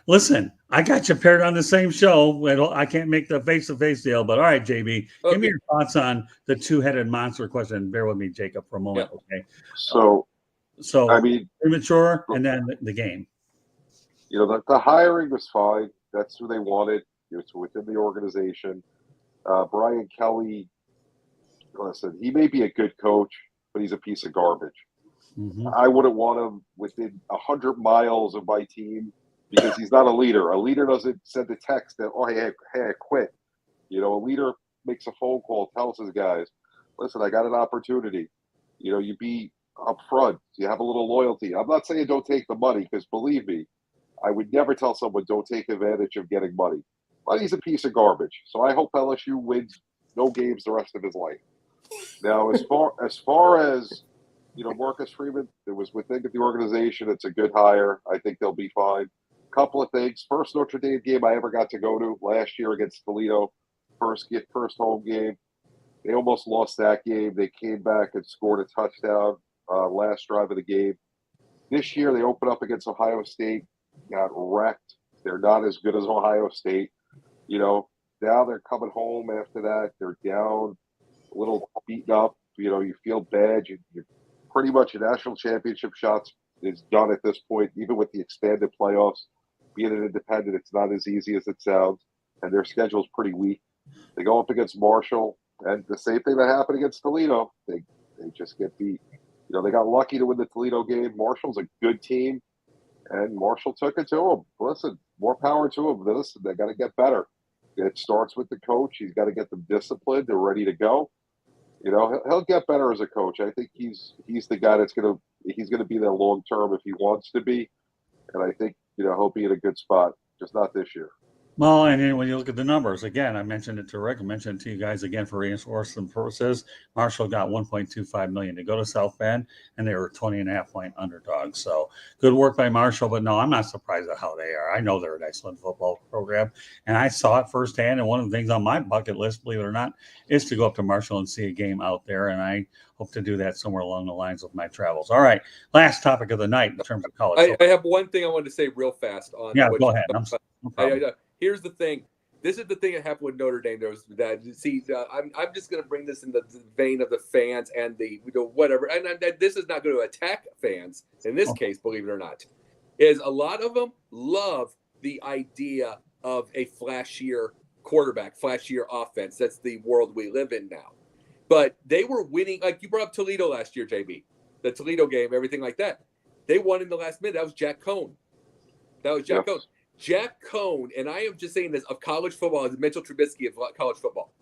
A: Listen, I got you paired on the same show. I can't make the face-to-face deal, but all right, JB, give me your thoughts on the two-headed monster question. Bear with me, Jacob, for a moment, okay?
C: So I mean,
A: premature, and then the game.
C: The hiring was fine. That's who they wanted. It's within the organization. Brian Kelly, listen, he may be a good coach, but he's a piece of garbage. Mm-hmm. I wouldn't want him within 100 miles of my team, because he's not a leader. A leader doesn't send a text that, hey, I quit. A leader makes a phone call, tells his guys, listen, I got an opportunity. You be upfront. You have a little loyalty. I'm not saying don't take the money, because believe me, I would never tell someone don't take advantage of getting money. Money's a piece of garbage. So I hope LSU wins no games the rest of his life. Now, as far as Marcus Freeman, it was within the organization. It's a good hire. I think they'll be fine. Couple of things. First Notre Dame game I ever got to go to last year against Toledo. First home game. They almost lost that game. They came back and scored a touchdown last drive of the game. This year they opened up against Ohio State, got wrecked. They're not as good as Ohio State. Now they're coming home after that. They're down, a little beaten up. You feel bad. You pretty much a national championship shots is done at this point, even with the expanded playoffs. Being an independent, it's not as easy as it sounds, and their schedule's pretty weak. They go up against Marshall, and the same thing that happened against Toledo. They just get beat. They got lucky to win the Toledo game. Marshall's a good team, and Marshall took it to them. Listen, more power to them. Listen, they got to get better. It starts with the coach. He's got to get them disciplined. They're ready to go. He'll get better as a coach. I think he's the guy he's gonna be there long term if he wants to be, and I think he'll be in a good spot, just not this year.
A: Well, and then when you look at the numbers, again, I mentioned it to Rick, I mentioned it to you guys again for reinforcement purposes. Marshall got $1.25 million to go to South Bend, and they were 20.5-point underdogs. So good work by Marshall, but no, I'm not surprised at how they are. I know they're an excellent football program, and I saw it firsthand. And one of the things on my bucket list, believe it or not, is to go up to Marshall and see a game out there, and I hope to do that somewhere along the lines of my travels. All right, last topic of the night in terms of college.
B: I have one thing I wanted to say real fast on.
A: Yeah, go ahead.
B: Here's the thing. This is the thing that happened with Notre Dame. I'm just going to bring this in the vein of the fans and the whatever. And this is not going to attack fans in this case, believe it or not. Is a lot of them love the idea of a flashier quarterback, flashier offense. That's the world we live in now. But they were winning, like you brought up Toledo last year, JB. The Toledo game, everything like that. They won in the last minute. That was Jack Cohn. Cohn. Jack Cohn, and I am just saying this, of college football is Mitchell Trubisky of college football.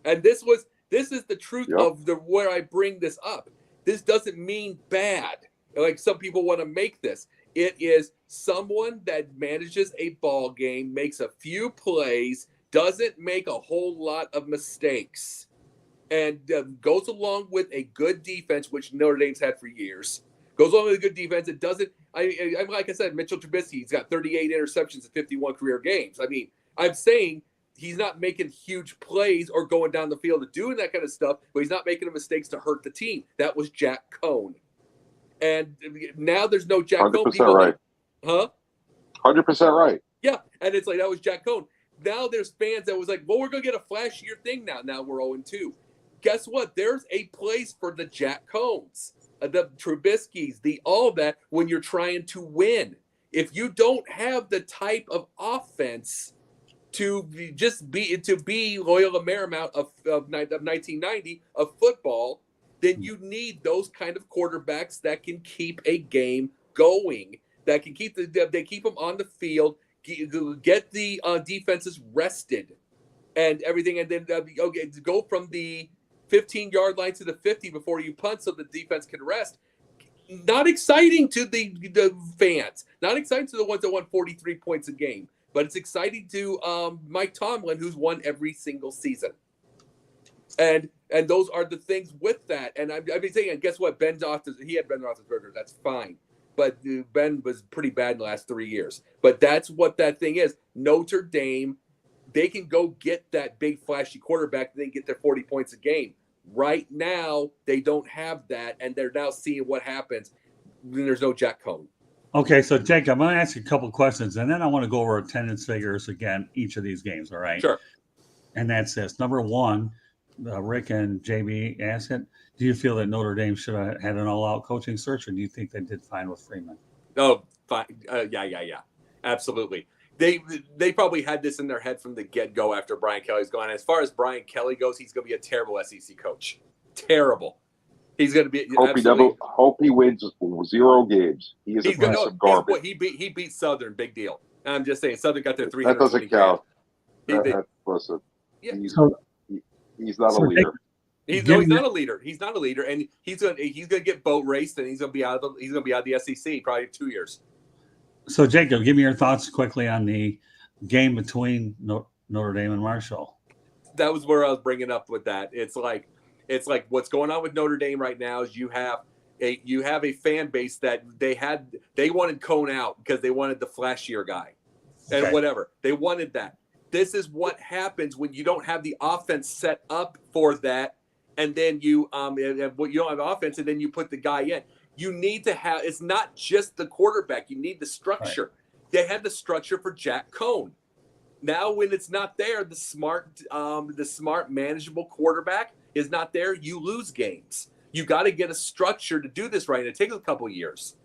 B: And this is the truth of where I bring this up. This doesn't mean bad, like some people want to make this. It is someone that manages a ball game, makes a few plays, doesn't make a whole lot of mistakes, and goes along with a good defense, which Notre Dame's had for years. Goes along with a good defense. It doesn't. Like I said, Mitchell Trubisky, he's got 38 interceptions in 51 career games. I mean, I'm saying he's not making huge plays or going down the field and doing that kind of stuff, but he's not making the mistakes to hurt the team. That was Jack Cohn. And now there's no Jack
C: 100%
B: Cohn.
C: Right.
B: Huh?
C: 100% right.
B: Yeah, and it's like, that was Jack Cohn. Now there's fans that was like, well, we're going to get a flashier thing now. Now we're 0-2. Guess what? There's a place for the Jack Cohns, the Trubiskys, all that when you're trying to win. if you don't have the type of offense to be Loyola Marymount of 1990 of football, then you need those kind of quarterbacks that can keep a game going, that can keep them on the field, get the defenses rested and everything, and then to go from the 15-yard line to the 50 before you punt so the defense can rest. Not exciting to the fans, not exciting to the ones that won 43 points a game, but it's exciting to Mike Tomlin, who's won every single season. And those are the things with that. And I've been saying, and guess what? He had Ben Roethlisberger. That's fine. But Ben was pretty bad in the last 3 years. But that's what that thing is. Notre Dame, they can go get that big flashy quarterback and then get their 40 points a game. Right now, they don't have that, and they're now seeing what happens when there's no Jack Cohn.
A: Okay, so Jake, I'm going to ask you a couple questions, and then I want to go over attendance figures again, each of these games, all right?
B: Sure.
A: And that's this. Number one, Rick and JB asked it, do you feel that Notre Dame should have had an all-out coaching search, or do you think they did fine with Freeman?
B: Oh, fine. Yeah. Absolutely. They probably had this in their head from the get-go after Brian Kelly's gone. As far as Brian Kelly goes, he's going to be a terrible SEC coach. Terrible. He's going to be
C: hope he wins 0 games. He is a piece of garbage.
B: He beat Southern, big deal. I'm just saying, Southern got their 300.
C: That doesn't count. Listen, he's not a leader.
B: He's not a leader. He's not a leader, and he's gonna get boat raced, and he's gonna be out of the SEC probably 2 years.
A: So, Jacob, give me your thoughts quickly on the game between Notre Dame and Marshall.
B: That was where I was bringing up with that. It's like what's going on with Notre Dame right now is you have a fan base that they wanted Cohn out because they wanted the flashier guy, and whatever they wanted that. This is what happens when you don't have the offense set up for that, and then you don't have offense, and then you put the guy in. You need to have. It's not just the quarterback. You need the structure. Right. They had the structure for Jack Cohn. Now, when it's not there, the smart, manageable quarterback is not there. You lose games. You got to get a structure to do this right. And it takes a couple of years.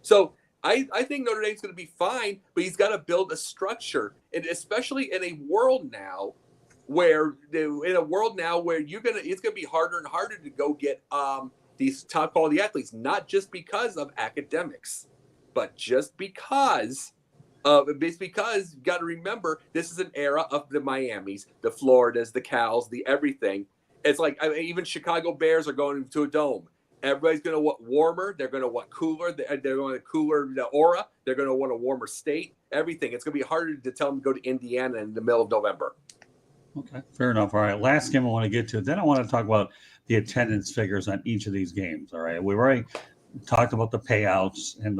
B: So I think Notre Dame's going to be fine, but he's got to build a structure, and especially in a world now where it's going to be harder and harder to go get these top quality athletes, not just because of academics, but just because you got to remember this is an era of the Miamis, the Floridas, the Cals, the everything. It's like even Chicago Bears are going to a dome. Everybody's going to want warmer. They're going to want cooler. They're going to cooler the aura. They're going to want a warmer state. Everything. It's going to be harder to tell them to go to Indiana in the middle of November.
A: Okay, fair enough. All right, last game I want to get to. Then I want to talk about the attendance figures on each of these games. All right, we've already talked about the payouts and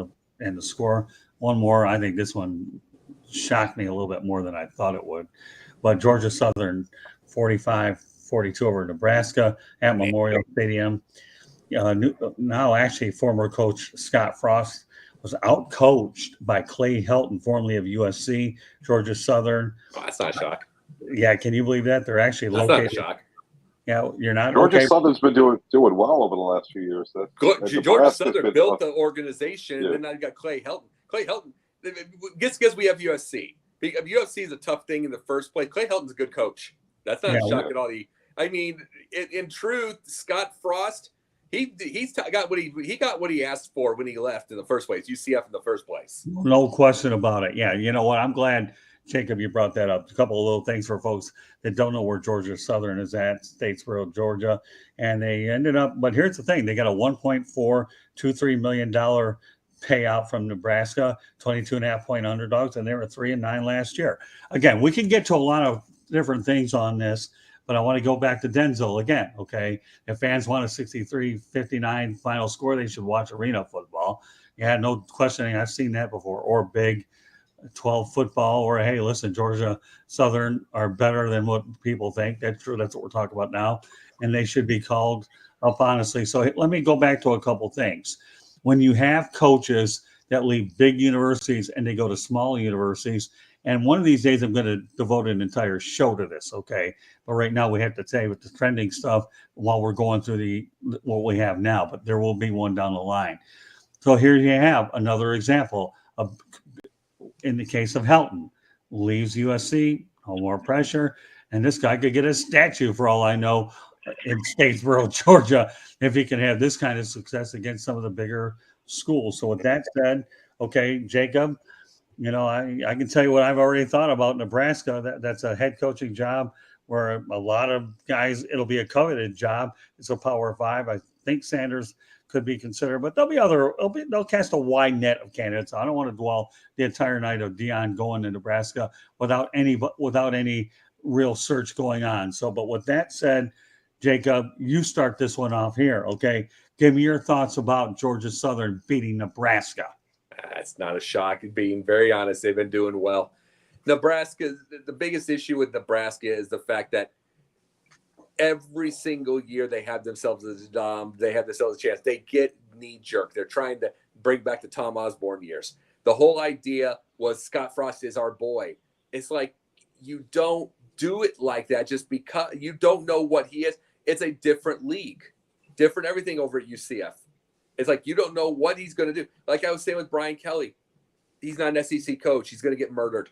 A: the score. One more, I think this one shocked me a little bit more than I thought it would. But Georgia Southern 45-42 over Nebraska at Memorial Stadium. Now, actually, former coach Scott Frost was out-coached by Clay Helton, formerly of USC. Georgia Southern.
B: Oh, that's not a shock.
A: Yeah, can you believe that? They're actually located.
B: That's not a shock.
A: Yeah, you're not.
C: Georgia Southern's been doing well over the last few years.
B: Georgia Southern built the organization, and then I got Clay Helton. Clay Helton, guess we have USC. USC is a tough thing in the first place. Clay Helton's a good coach. That's not a shock at all. I mean, in truth, Scott Frost, he got what he asked for when he left in the first place. UCF in the first place.
A: No question about it. Yeah, you know what? I'm glad, Jacob, you brought that up. A couple of little things for folks that don't know where Georgia Southern is at, Statesboro, Georgia. And they ended up, but here's the thing. They got a $1.423 million payout from Nebraska, 22.5-point underdogs, and they were 3-9 last year. Again, we can get to a lot of different things on this, but I want to go back to Denzel again, okay? If fans want a 63-59 final score, they should watch arena football. Yeah, no questioning. I've seen that before. Or Big 12 football, or, hey, listen, Georgia Southern are better than what people think. That's true. That's what we're talking about now. And they should be called up, honestly. So let me go back to a couple things. When you have coaches that leave big universities and they go to small universities, and one of these days I'm going to devote an entire show to this, okay? But right now we have to say with the trending stuff while we're going through what we have now, but there will be one down the line. So here you have another example in the case of Helton, leaves USC, no more pressure, and this guy could get a statue for all I know in Statesboro, Georgia, if he can have this kind of success against some of the bigger schools. So with that said, okay, Jacob, I can tell you what I've already thought about Nebraska. That's a head coaching job where a lot of guys, it'll be a coveted job. It's a Power 5. I think Sanders could be considered, but they'll cast a wide net of candidates. I don't want to dwell the entire night of Dion going to Nebraska without any real search going on. So, but with that said, Jacob, you start this one off here. Okay. Give me your thoughts about Georgia Southern beating Nebraska.
B: It's not a shock. Being very honest, they've been doing well. Nebraska, the biggest issue with Nebraska is the fact that every single year they have themselves a chance. They get knee jerk. They're trying to bring back the Tom Osborne years. The whole idea was Scott Frost is our boy. It's like, you don't do it like that just because you don't know what he is. It's a different league, different everything over at UCF. It's like, you don't know what he's going to do. Like I was saying with Brian Kelly, he's not an SEC coach. He's going to get murdered.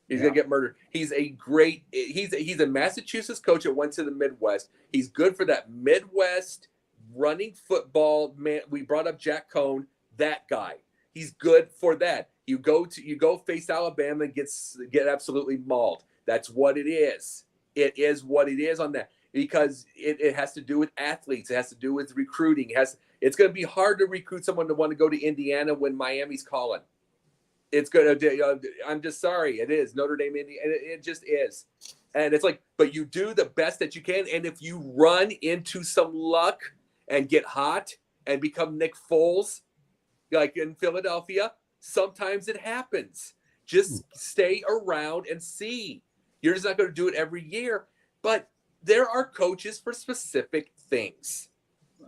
B: He's going to get murdered. He's a Massachusetts coach that went to the Midwest. He's good for that Midwest running football. Man, we brought up Jack Cohn, that guy. He's good for that. You go face Alabama and get absolutely mauled. That's what it is. It is what it is on that, because it has to do with athletes. It has to do with recruiting. It's going to be hard to recruit someone to want to go to Indiana when Miami's calling. It's going to. I'm just sorry. It is Notre Dame, Indiana. It just is, and it's like. But you do the best that you can, and if you run into some luck and get hot and become Nick Foles, like in Philadelphia, sometimes it happens. Just stay around and see. You're just not going to do it every year, but there are coaches for specific things.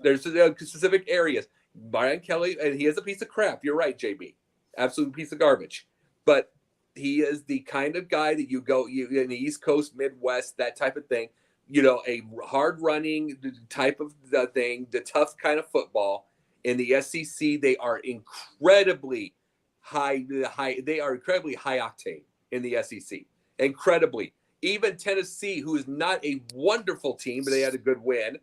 B: There's specific areas. Brian Kelly, and he is a piece of crap. You're right, JB. Absolute piece of garbage. But he is the kind of guy that you in the East Coast, Midwest, that type of thing, a hard running type of thing, the tough kind of football. In the SEC, they are incredibly high. They are incredibly high octane in the SEC. Incredibly. Even Tennessee, who is not a wonderful team, but they had a good win,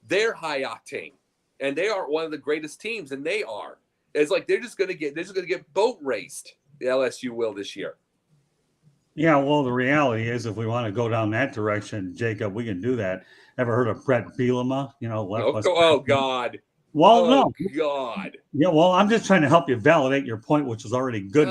B: they're high octane. And they aren't one of the greatest teams, and they are. It's like they're just gonna get boat raced. The LSU will this year.
A: Yeah, well, the reality is, if we want to go down that direction, Jacob, we can do that. Ever heard of Brett Bielema?
B: Oh God.
A: Well,
B: oh,
A: no.
B: God.
A: Yeah, well, I'm just trying to help you validate your point, which is already good.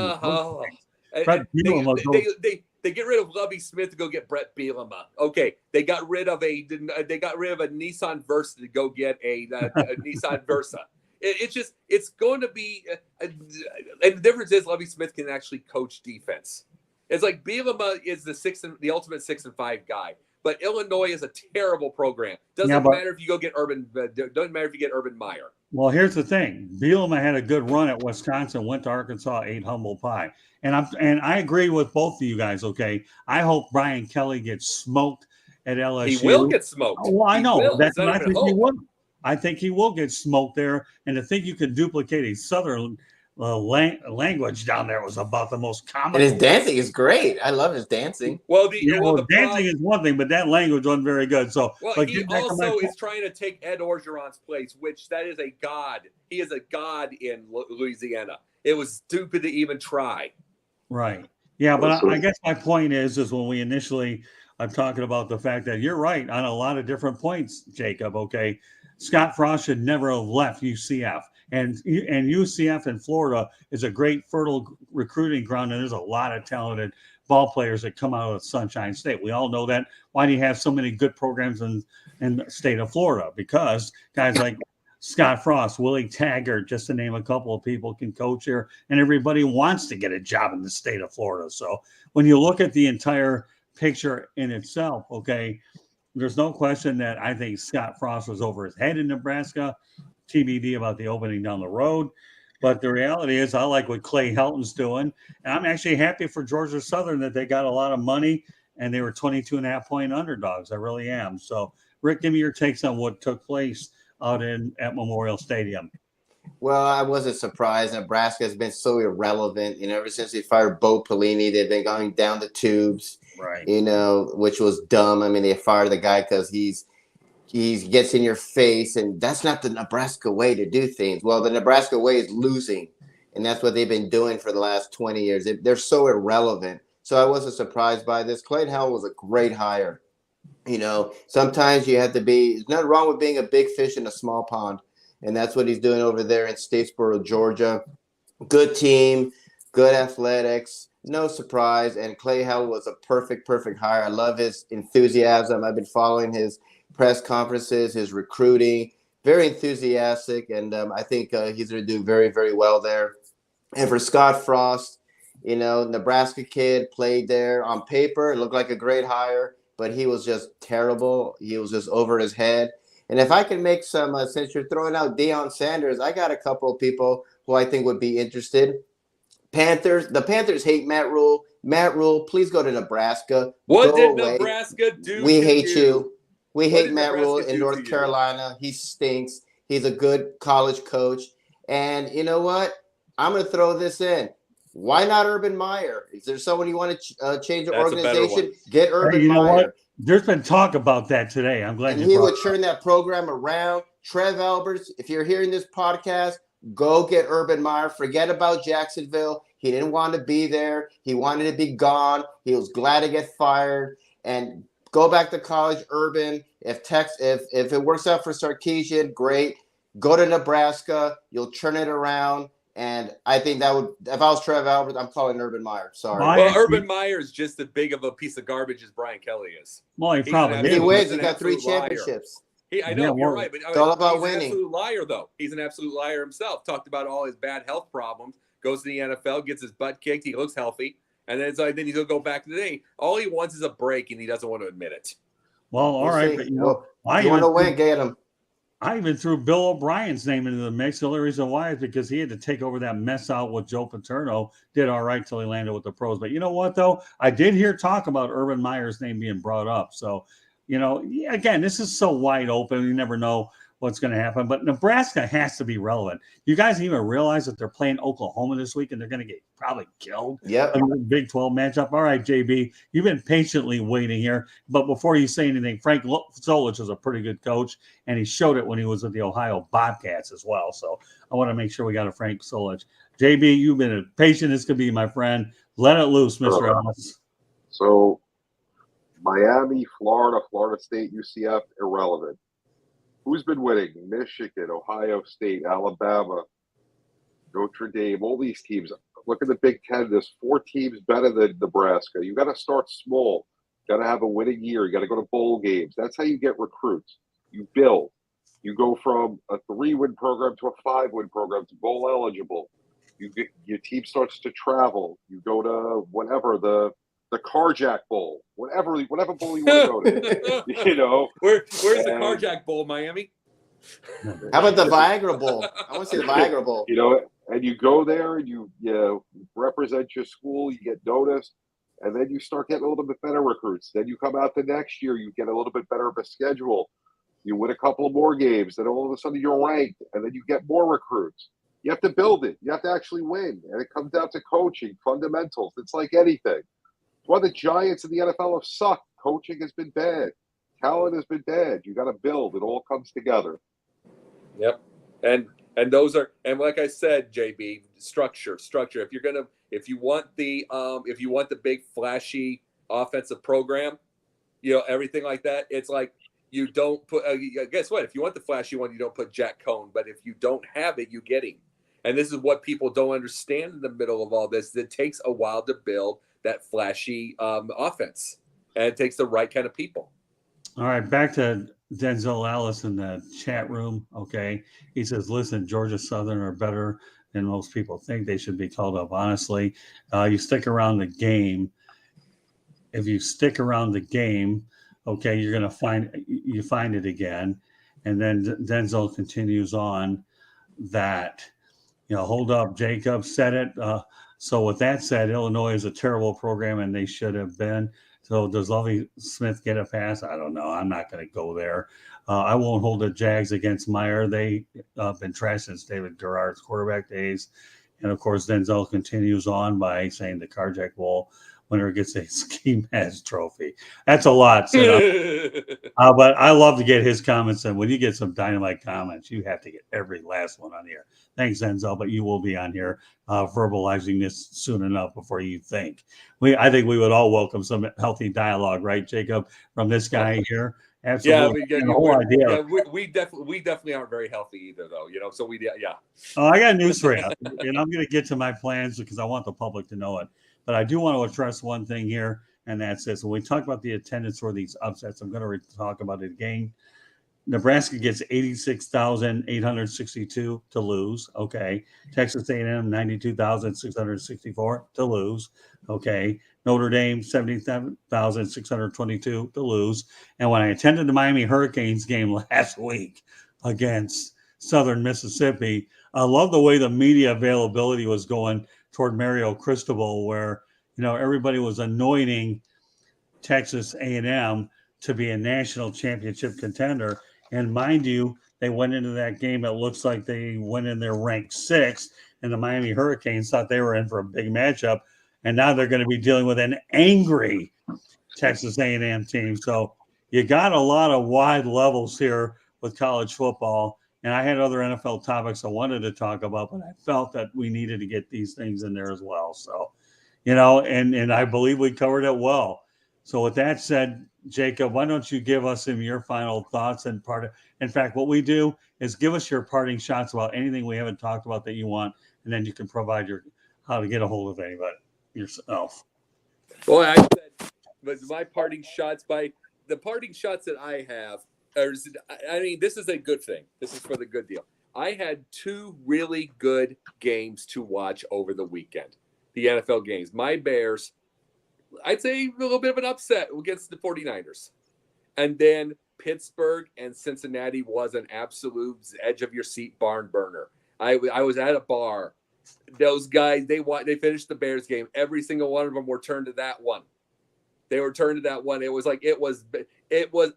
A: Brett Bielema
B: they get rid of Lovie Smith to go get Brett Bielema. Okay, they got rid of a Nissan Versa to go get a Nissan Versa. It's going to be, and the difference is Lovie Smith can actually coach defense. It's like Bielema is the ultimate 6-5 guy, but Illinois is a terrible program. Doesn't matter if you go get doesn't matter if you get Urban Meyer.
A: Well, here's the thing. Bielema had a good run at Wisconsin, went to Arkansas, ate humble pie. And I agree with both of you guys, okay? I hope Brian Kelly gets smoked at LSU.
B: He will get smoked.
A: Well, I know. That's what I think he will.
E: I think he will get smoked there. And to think you could duplicate a Southern language down there was about the most common.
D: And his dancing is great. I love his dancing.
E: Well, dancing is one thing, but that language wasn't very good. So,
B: he also is trying to take Ed Orgeron's place, which that is a god. He is a god in Louisiana. It was stupid to even try.
E: Right. Yeah, but I guess my point is when we initially, I'm talking about the fact that you're right on a lot of different points, Jacob. Okay, Scott Frost should never have left UCF. And UCF in Florida is a great fertile recruiting ground, and there's a lot of talented ball players that come out of Sunshine State. We all know that. Why do you have so many good programs in the state of Florida? Because guys like Scott Frost, Willie Taggart, just to name a couple of people, can coach here, and everybody wants to get a job in the state of Florida. So when you look at the entire picture in itself, okay, there's no question that I think Scott Frost was over his head in Nebraska. TBD about the opening down the road. But the reality is I like what Clay Helton's doing. And I'm actually happy for Georgia Southern that they got a lot of money and they were 22.5-point underdogs. I really am. So, Rick, give me your takes on what took place out at Memorial Stadium.
D: Well, I wasn't surprised. Nebraska has been so irrelevant. Ever since they fired Bo Pelini, they've been going down the tubes.
E: Right.
D: Which was dumb. I mean, they fired the guy because he gets in your face, and that's not the Nebraska way to do things. Well, the Nebraska way is losing, and that's what they've been doing for the last 20 years. They're so irrelevant. So I wasn't surprised by this. Clayton Howell was a great hire. Sometimes you have to be – there's nothing wrong with being a big fish in a small pond, and that's what he's doing over there in Statesboro, Georgia. Good team, good athletics, no surprise, and Clay Howell was a perfect hire. I love his enthusiasm. I've been following his press conferences, his recruiting, very enthusiastic, and I think he's going to do very, very well there. And for Scott Frost, Nebraska kid, played there. On paper, it looked like a great hire, but he was just terrible. He was just over his head. And if I can make some, since you're throwing out Deion Sanders, I got a couple of people who I think would be interested. The Panthers hate Matt Rule. Matt Rule, please go to Nebraska.
B: What
D: Go
B: did
D: away.
B: Nebraska do?
D: We hate you. We hate
B: did
D: Matt
B: Nebraska
D: Rule
B: do
D: in
B: to
D: North
B: you?
D: Carolina. He stinks. He's a good college coach. And you know what? I'm going to throw this in. Why not Urban Meyer? Is there someone you want to change the
B: That's a better
D: organization?
B: one.
D: Get Urban
E: you know
D: Meyer.
E: what? There's been talk about that today. I'm glad
D: And
E: you
D: he
E: brought
D: would turn that program around. Trev Alberts, if you're hearing this podcast, go get Urban Meyer. Forget about Jacksonville. He didn't want to be there. He wanted to be gone. He was glad to get fired. And go back to college, Urban. If it works out for Sarkisian, great. Go to Nebraska. You'll turn it around. And I think that would, if I was Trev Alberts, I'm calling Urban Meyer. Sorry.
B: Well, Urban Meyer is just as big of a piece of garbage as Brian Kelly is.
E: Well, he
B: He's
E: probably
B: an
D: He
E: is.
B: absolute-
D: wins.
B: he's
D: He
B: an
D: got 3
B: absolute liar.
D: championships.
B: I know,
E: Yeah,
B: you're
E: well,
B: right. But
D: it's all about
B: he's
D: winning.
B: an absolute liar, though. He's an absolute liar himself. Talked about all his bad health problems. Goes to the NFL, gets his butt kicked. He looks healthy. And then, then he's going to go back to the day. All he wants is a break, and he doesn't want to admit it.
E: Well, all
D: We'll
E: right.
D: see.
E: But,
D: If you want to win, get him.
E: I even threw Bill O'Brien's name into the mix. The only reason why is because he had to take over that mess out with Joe Paterno. Did all right till he landed with the pros. But you know what, though? I did hear talk about Urban Meyer's name being brought up. So, again, this is so wide open. You never know what's going to happen. But Nebraska has to be relevant. You guys even realize that they're playing Oklahoma this week and they're going to get probably killed?
D: Yep.
E: I mean, Big 12 matchup. All right, JB, you've been patiently waiting here. But before you say anything, Frank Solich is a pretty good coach, and he showed it when he was with the Ohio Bobcats as well. So I want to make sure we got a Frank Solich. JB, you've been patient as could be, my friend. Let it loose, Mr. Ellis.
C: So Miami, Florida, Florida State, UCF, irrelevant. Who's been winning? Michigan, Ohio State, Alabama, Notre Dame, all these teams. Look at the Big Ten. There's 4 teams better than Nebraska. You got to start small. You got to have a winning year. You got to go to bowl games. That's how you get recruits. You build. You go from a 3-win program to a 5-win program to bowl eligible. Your team starts to travel. You go to whatever the Carjack Bowl, whatever bowl you want to go to.
B: Where's the Carjack Bowl, Miami?
D: How about the Viagra Bowl? I want to see the Viagra Bowl.
C: And you go there and you represent your school, you get noticed, and then you start getting a little bit better recruits. Then you come out the next year, you get a little bit better of a schedule. You win a couple of more games, then all of a sudden you're ranked, and then you get more recruits. You have to build it. You have to actually win. And it comes down to coaching, fundamentals. It's like anything. Why the Giants in the NFL have sucked. Coaching has been bad. Talent has been bad. You got to build. It all comes together.
B: Yep. And those are, and like I said, JB, structure. If you want the big flashy offensive program, everything like that, it's like you don't put. Guess what? If you want the flashy one, you don't put Jack Cohn. But if you don't have it, you get him. And this is what people don't understand in the middle of all this. It takes a while to build that flashy offense, and it takes the right kind of people.
E: All right, back to Denzel Ellis in the chat room. Okay, he says, "Listen, Georgia Southern are better than most people think. They should be called up. Honestly, you stick around the game. If you stick around the game, okay, you're gonna find it again." And then Denzel continues on that. Hold up, Jacob said it. So with that said, Illinois is a terrible program, and they should have been. So does Lovie Smith get a pass? I don't know. I'm not going to go there. I won't hold the Jags against Meyer. They been trashed since David Garrard's quarterback days. And, of course, Denzel continues on by saying the Carjack Bowl winner gets a ski mask trophy. That's a lot said up. But I love to get his comments. And when you get some dynamite comments, you have to get every last one on here. Thanks, Denzel. But you will be on here verbalizing this soon enough before you think. I think we would all welcome some healthy dialogue, right, Jacob, from this guy here. Absolutely.
B: Yeah,
E: the whole idea.
B: Yeah, we definitely aren't very healthy either, though. So yeah.
E: Oh, I got news for you, and I'm going to get to my plans because I want the public to know it. But I do want to address one thing here, and that's this: when we talk about the attendance for these upsets, I'm going to talk about it again. Nebraska gets 86,862 to lose. Okay. Texas A&M 92,664 to lose. Okay. Notre Dame 77,622 to lose. And when I attended the Miami Hurricanes game last week against Southern Mississippi, I love the way the media availability was going toward Mario Cristobal, where everybody was anointing Texas A&M to be a national championship contender. And mind you, they went into that game. It looks like they went in there ranked 6th, and the Miami Hurricanes thought they were in for a big matchup. And now they're going to be dealing with an angry Texas A&M team. So you got a lot of wide levels here with college football. And I had other NFL topics I wanted to talk about, but I felt that we needed to get these things in there as well. So, and I believe we covered it well. So with that said, Jacob, why don't you give us your final thoughts and in fact, what we do is give us your parting shots about anything we haven't talked about that you want, and then you can provide how to get a hold of anybody yourself.
B: Well, I said, but my parting shots that I have, this is a good thing. This is for the good deal. I had 2 really good games to watch over the weekend. The NFL games. My Bears, I'd say a little bit of an upset against the 49ers. And then Pittsburgh and Cincinnati was an absolute edge-of-your-seat barn burner. I was at a bar. Those guys, they finished the Bears game. Every single one of them were turned to that one. They were turned to that one. It was like it was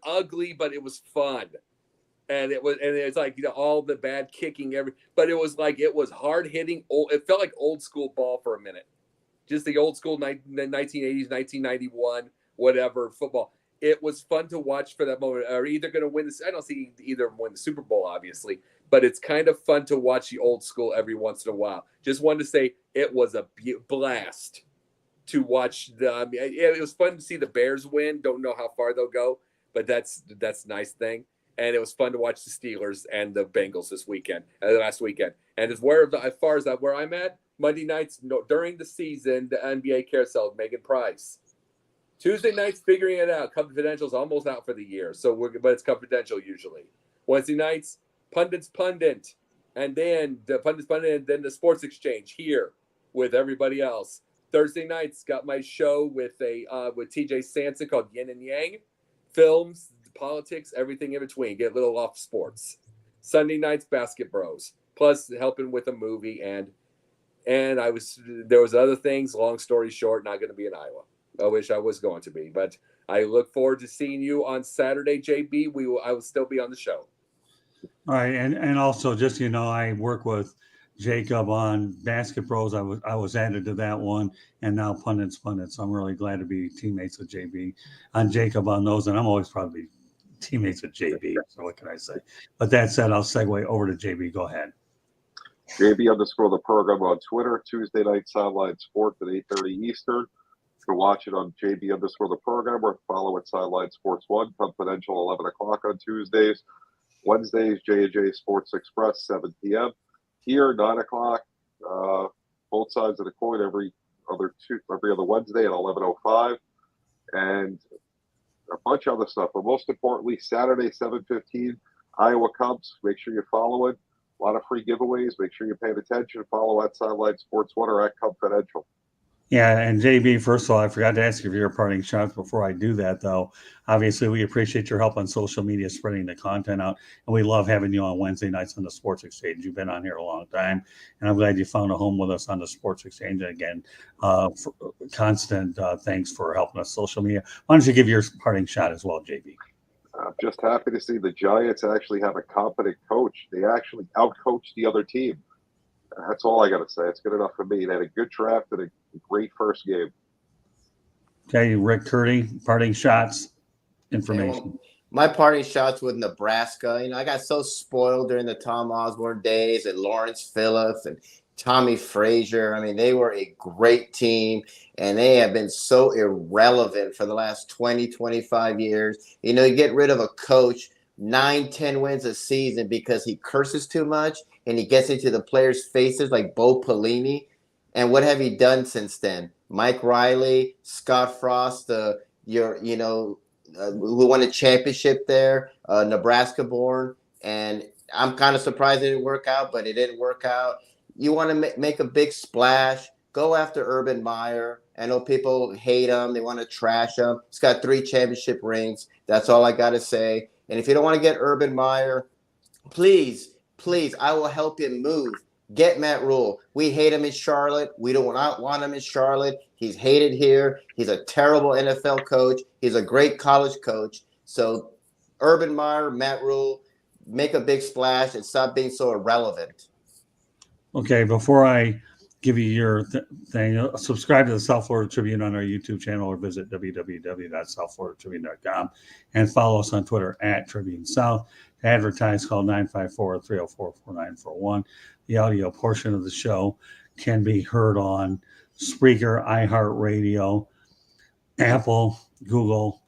B: ugly, but it was fun. And it's like all the bad kicking, but it was like it was hard-hitting. It felt like old-school ball for a minute. Just the old school 1980s, 1991, whatever football. It was fun to watch for that moment. Are either going to win this? I don't see either win the Super Bowl, obviously, but it's kind of fun to watch the old school every once in a while. Just wanted to say it was a blast to watch. It was fun to see the Bears win. Don't know how far they'll go, but that's a nice thing. And it was fun to watch the Steelers and the Bengals last weekend. And as far as where I'm at, Monday nights during the season, the NBA carousel, Megan Price. Tuesday nights, figuring it out. Confidential's almost out for the year, but it's confidential usually. Wednesday nights, Pundit, and then the Pundits Pundit, and then the Sports Exchange here with everybody else. Thursday nights, got my show with TJ Sanson called Yin and Yang. Films, politics, everything in between. Get a little off sports. Sunday nights, Basket Bros. Plus helping with a movie and there was other things. Long story short, not going to be in Iowa. I wish I was going to be, but I look forward to seeing you on Saturday, JB. I will still be on the show.
E: All right, and also just I work with Jacob on Basket Bros. I was added to that one, and now Pundits. So I'm really glad to be teammates with JB on Jacob on those, and I'm always proud to be teammates with JB. So what can I say? But that said, I'll segue over to JB. Go ahead.
C: JB_ the program on Twitter, Tuesday night Sideline Sports at 8:30 Eastern. You can watch it on JB_ the program or follow at Sideline Sports 1, confidential 11 o'clock on Tuesdays. Wednesdays, J&J Sports Express, 7 p.m. Here, 9 o'clock, both sides of the coin every other Wednesday at 11:05. And a bunch of other stuff. But most importantly, Saturday, 7:15, Iowa Cubs. Make sure you follow it. A lot of free giveaways. Make sure you're paying attention. Follow at Sideline Sports 1 or at Confidential.
E: Yeah, and JB, first of all, I forgot to ask you for your parting shots before I do that, though. Obviously, we appreciate your help on social media, spreading the content out, and we love having you on Wednesday nights on the Sports Exchange. You've been on here a long time, and I'm glad you found a home with us on the Sports Exchange. And again, constant thanks for helping us social media. Why don't you give your parting shot as well, JB?
C: I'm just happy to see the Giants actually have a competent coach. They actually outcoached the other team. That's all I got to say. It's good enough for me. They had a good draft and a great first game.
E: Okay, Rick Curdy, parting shots, information.
D: Okay, well, my parting shots with Nebraska. You know, I got so spoiled during the Tom Osborne days and Lawrence Phillips and Tommy Frazier. I mean, they were a great team, and they have been so irrelevant for the last 20, 25 years. You know, you get rid of a coach, 9, 10 wins a season because he curses too much and he gets into the players' faces like Bo Pelini. And what have you done since then? Mike Riley, Scott Frost, who won a championship there, Nebraska born. And I'm kind of surprised it didn't work out, but it didn't work out. You want to make a big splash, go after Urban Meyer. I know people hate him. They want to trash him. He's got 3 championship rings. That's all I got to say. And if you don't want to get Urban Meyer, please, I will help you move. Get Matt Rule. We hate him in Charlotte. We do not want him in Charlotte. He's hated here. He's a terrible NFL coach. He's a great college coach. So Urban Meyer, Matt Rule, make a big splash and stop being so irrelevant.
E: Okay, before I give you your thing, subscribe to the South Florida Tribune on our YouTube channel or visit www.southfloridatribune.com and follow us on Twitter at Tribune South. To advertise, call 954-304-4941. The audio portion of the show can be heard on Spreaker, iHeartRadio, Apple, Google,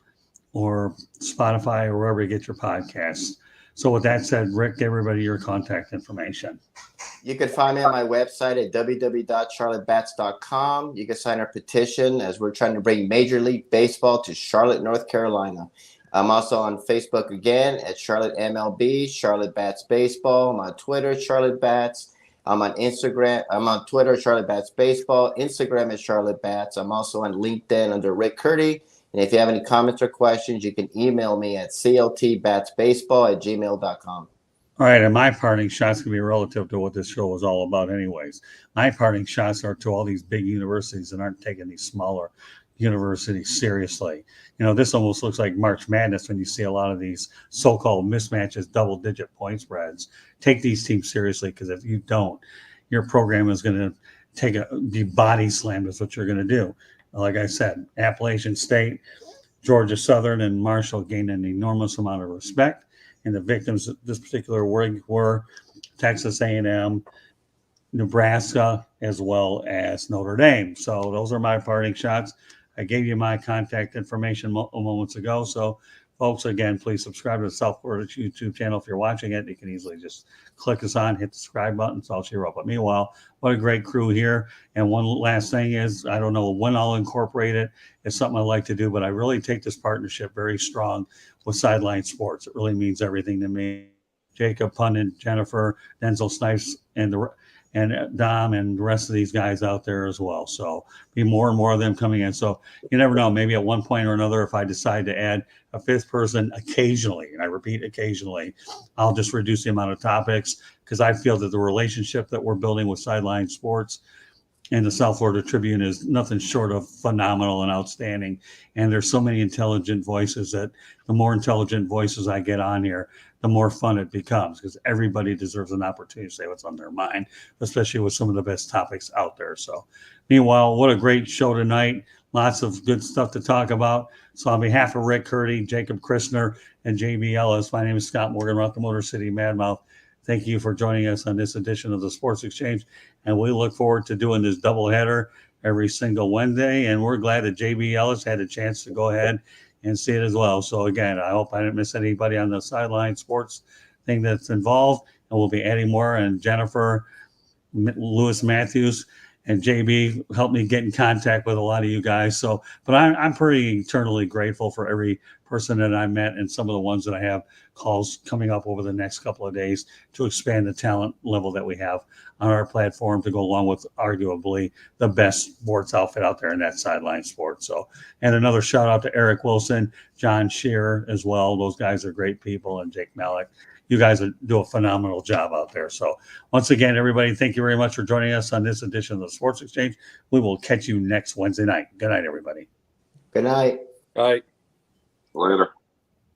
E: or Spotify, or wherever you get your podcasts. So with that said, Rick, give everybody your contact information.
D: You can find me on my website at www.charlottebats.com. You can sign our petition as we're trying to bring Major League Baseball to Charlotte, North Carolina. I'm also on Facebook again at Charlotte MLB, Charlotte Bats Baseball. I'm on Twitter, Charlotte Bats. I'm on Instagram. I'm on Twitter, Charlotte Bats Baseball. Instagram is Charlotte Bats. I'm also on LinkedIn under Rick Curdy. And if you have any comments or questions, you can email me at cltbatsbaseball@gmail.com.
E: All right, and my parting shots can be relative to what this show is all about anyways. My parting shots are to all these big universities that aren't taking these smaller universities seriously. You know, this almost looks like March Madness when you see a lot of these so-called mismatches, double-digit point spreads. Take these teams seriously, because if you don't, your program is going to be body slammed is what you're going to do. Like I said, Appalachian State, Georgia Southern, and Marshall gained an enormous amount of respect. And the victims of this particular were Texas A&M, Nebraska, as well as Notre Dame. So those are my parting shots. I gave you my contact information moments ago. So, folks, again, please subscribe to the South Florida YouTube channel. If you're watching it, you can easily just click us on, hit the subscribe button. So I'll cheer up. But meanwhile, what a great crew here. And one last thing is, I don't know when I'll incorporate it. It's something I like to do, but I really take this partnership very strong with Sideline Sports. It really means everything to me. Jacob, Pundit, Jennifer, Denzel Snipes, and Dom, and the rest of these guys out there as well. So be more and more of them coming in. So you never know, maybe at one point or another, if I decide to add a 5th person occasionally, and I repeat occasionally, I'll just reduce the amount of topics, because I feel that the relationship that we're building with Sideline Sports and the South Florida Tribune is nothing short of phenomenal and outstanding. And there's so many intelligent voices that the more intelligent voices I get on here, the more fun it becomes, because everybody deserves an opportunity to say what's on their mind, especially with some of the best topics out there. So meanwhile, what a great show tonight. Lots of good stuff to talk about. So on behalf of Rick Curdy, Jacob Christner, and JB Ellis, my name is Scott Morgan, Rock the Motor City Madmouth. Thank you for joining us on this edition of the Sports Exchange. And we look forward to doing this doubleheader every single Wednesday. And we're glad that JB Ellis had a chance to go ahead and see it as well. So again, I hope I didn't miss anybody on the Sideline Sports thing that's involved. And we'll be adding more. And Jennifer, Lewis Matthews, and JB helped me get in contact with a lot of you guys. So, but I'm pretty eternally grateful for every person that I met, and some of the ones that I have calls coming up over the next couple of days to expand the talent level that we have on our platform to go along with arguably the best sports outfit out there in that Sideline Sports. So, and another shout out to Eric Wilson, John Shearer as well. Those guys are great people, and Jake Malik. You guys do a phenomenal job out there. So once again, everybody, thank you very much for joining us on this edition of the Sports Exchange. We will catch you next Wednesday night. Good night, everybody.
D: Good night.
B: All right.
C: Later.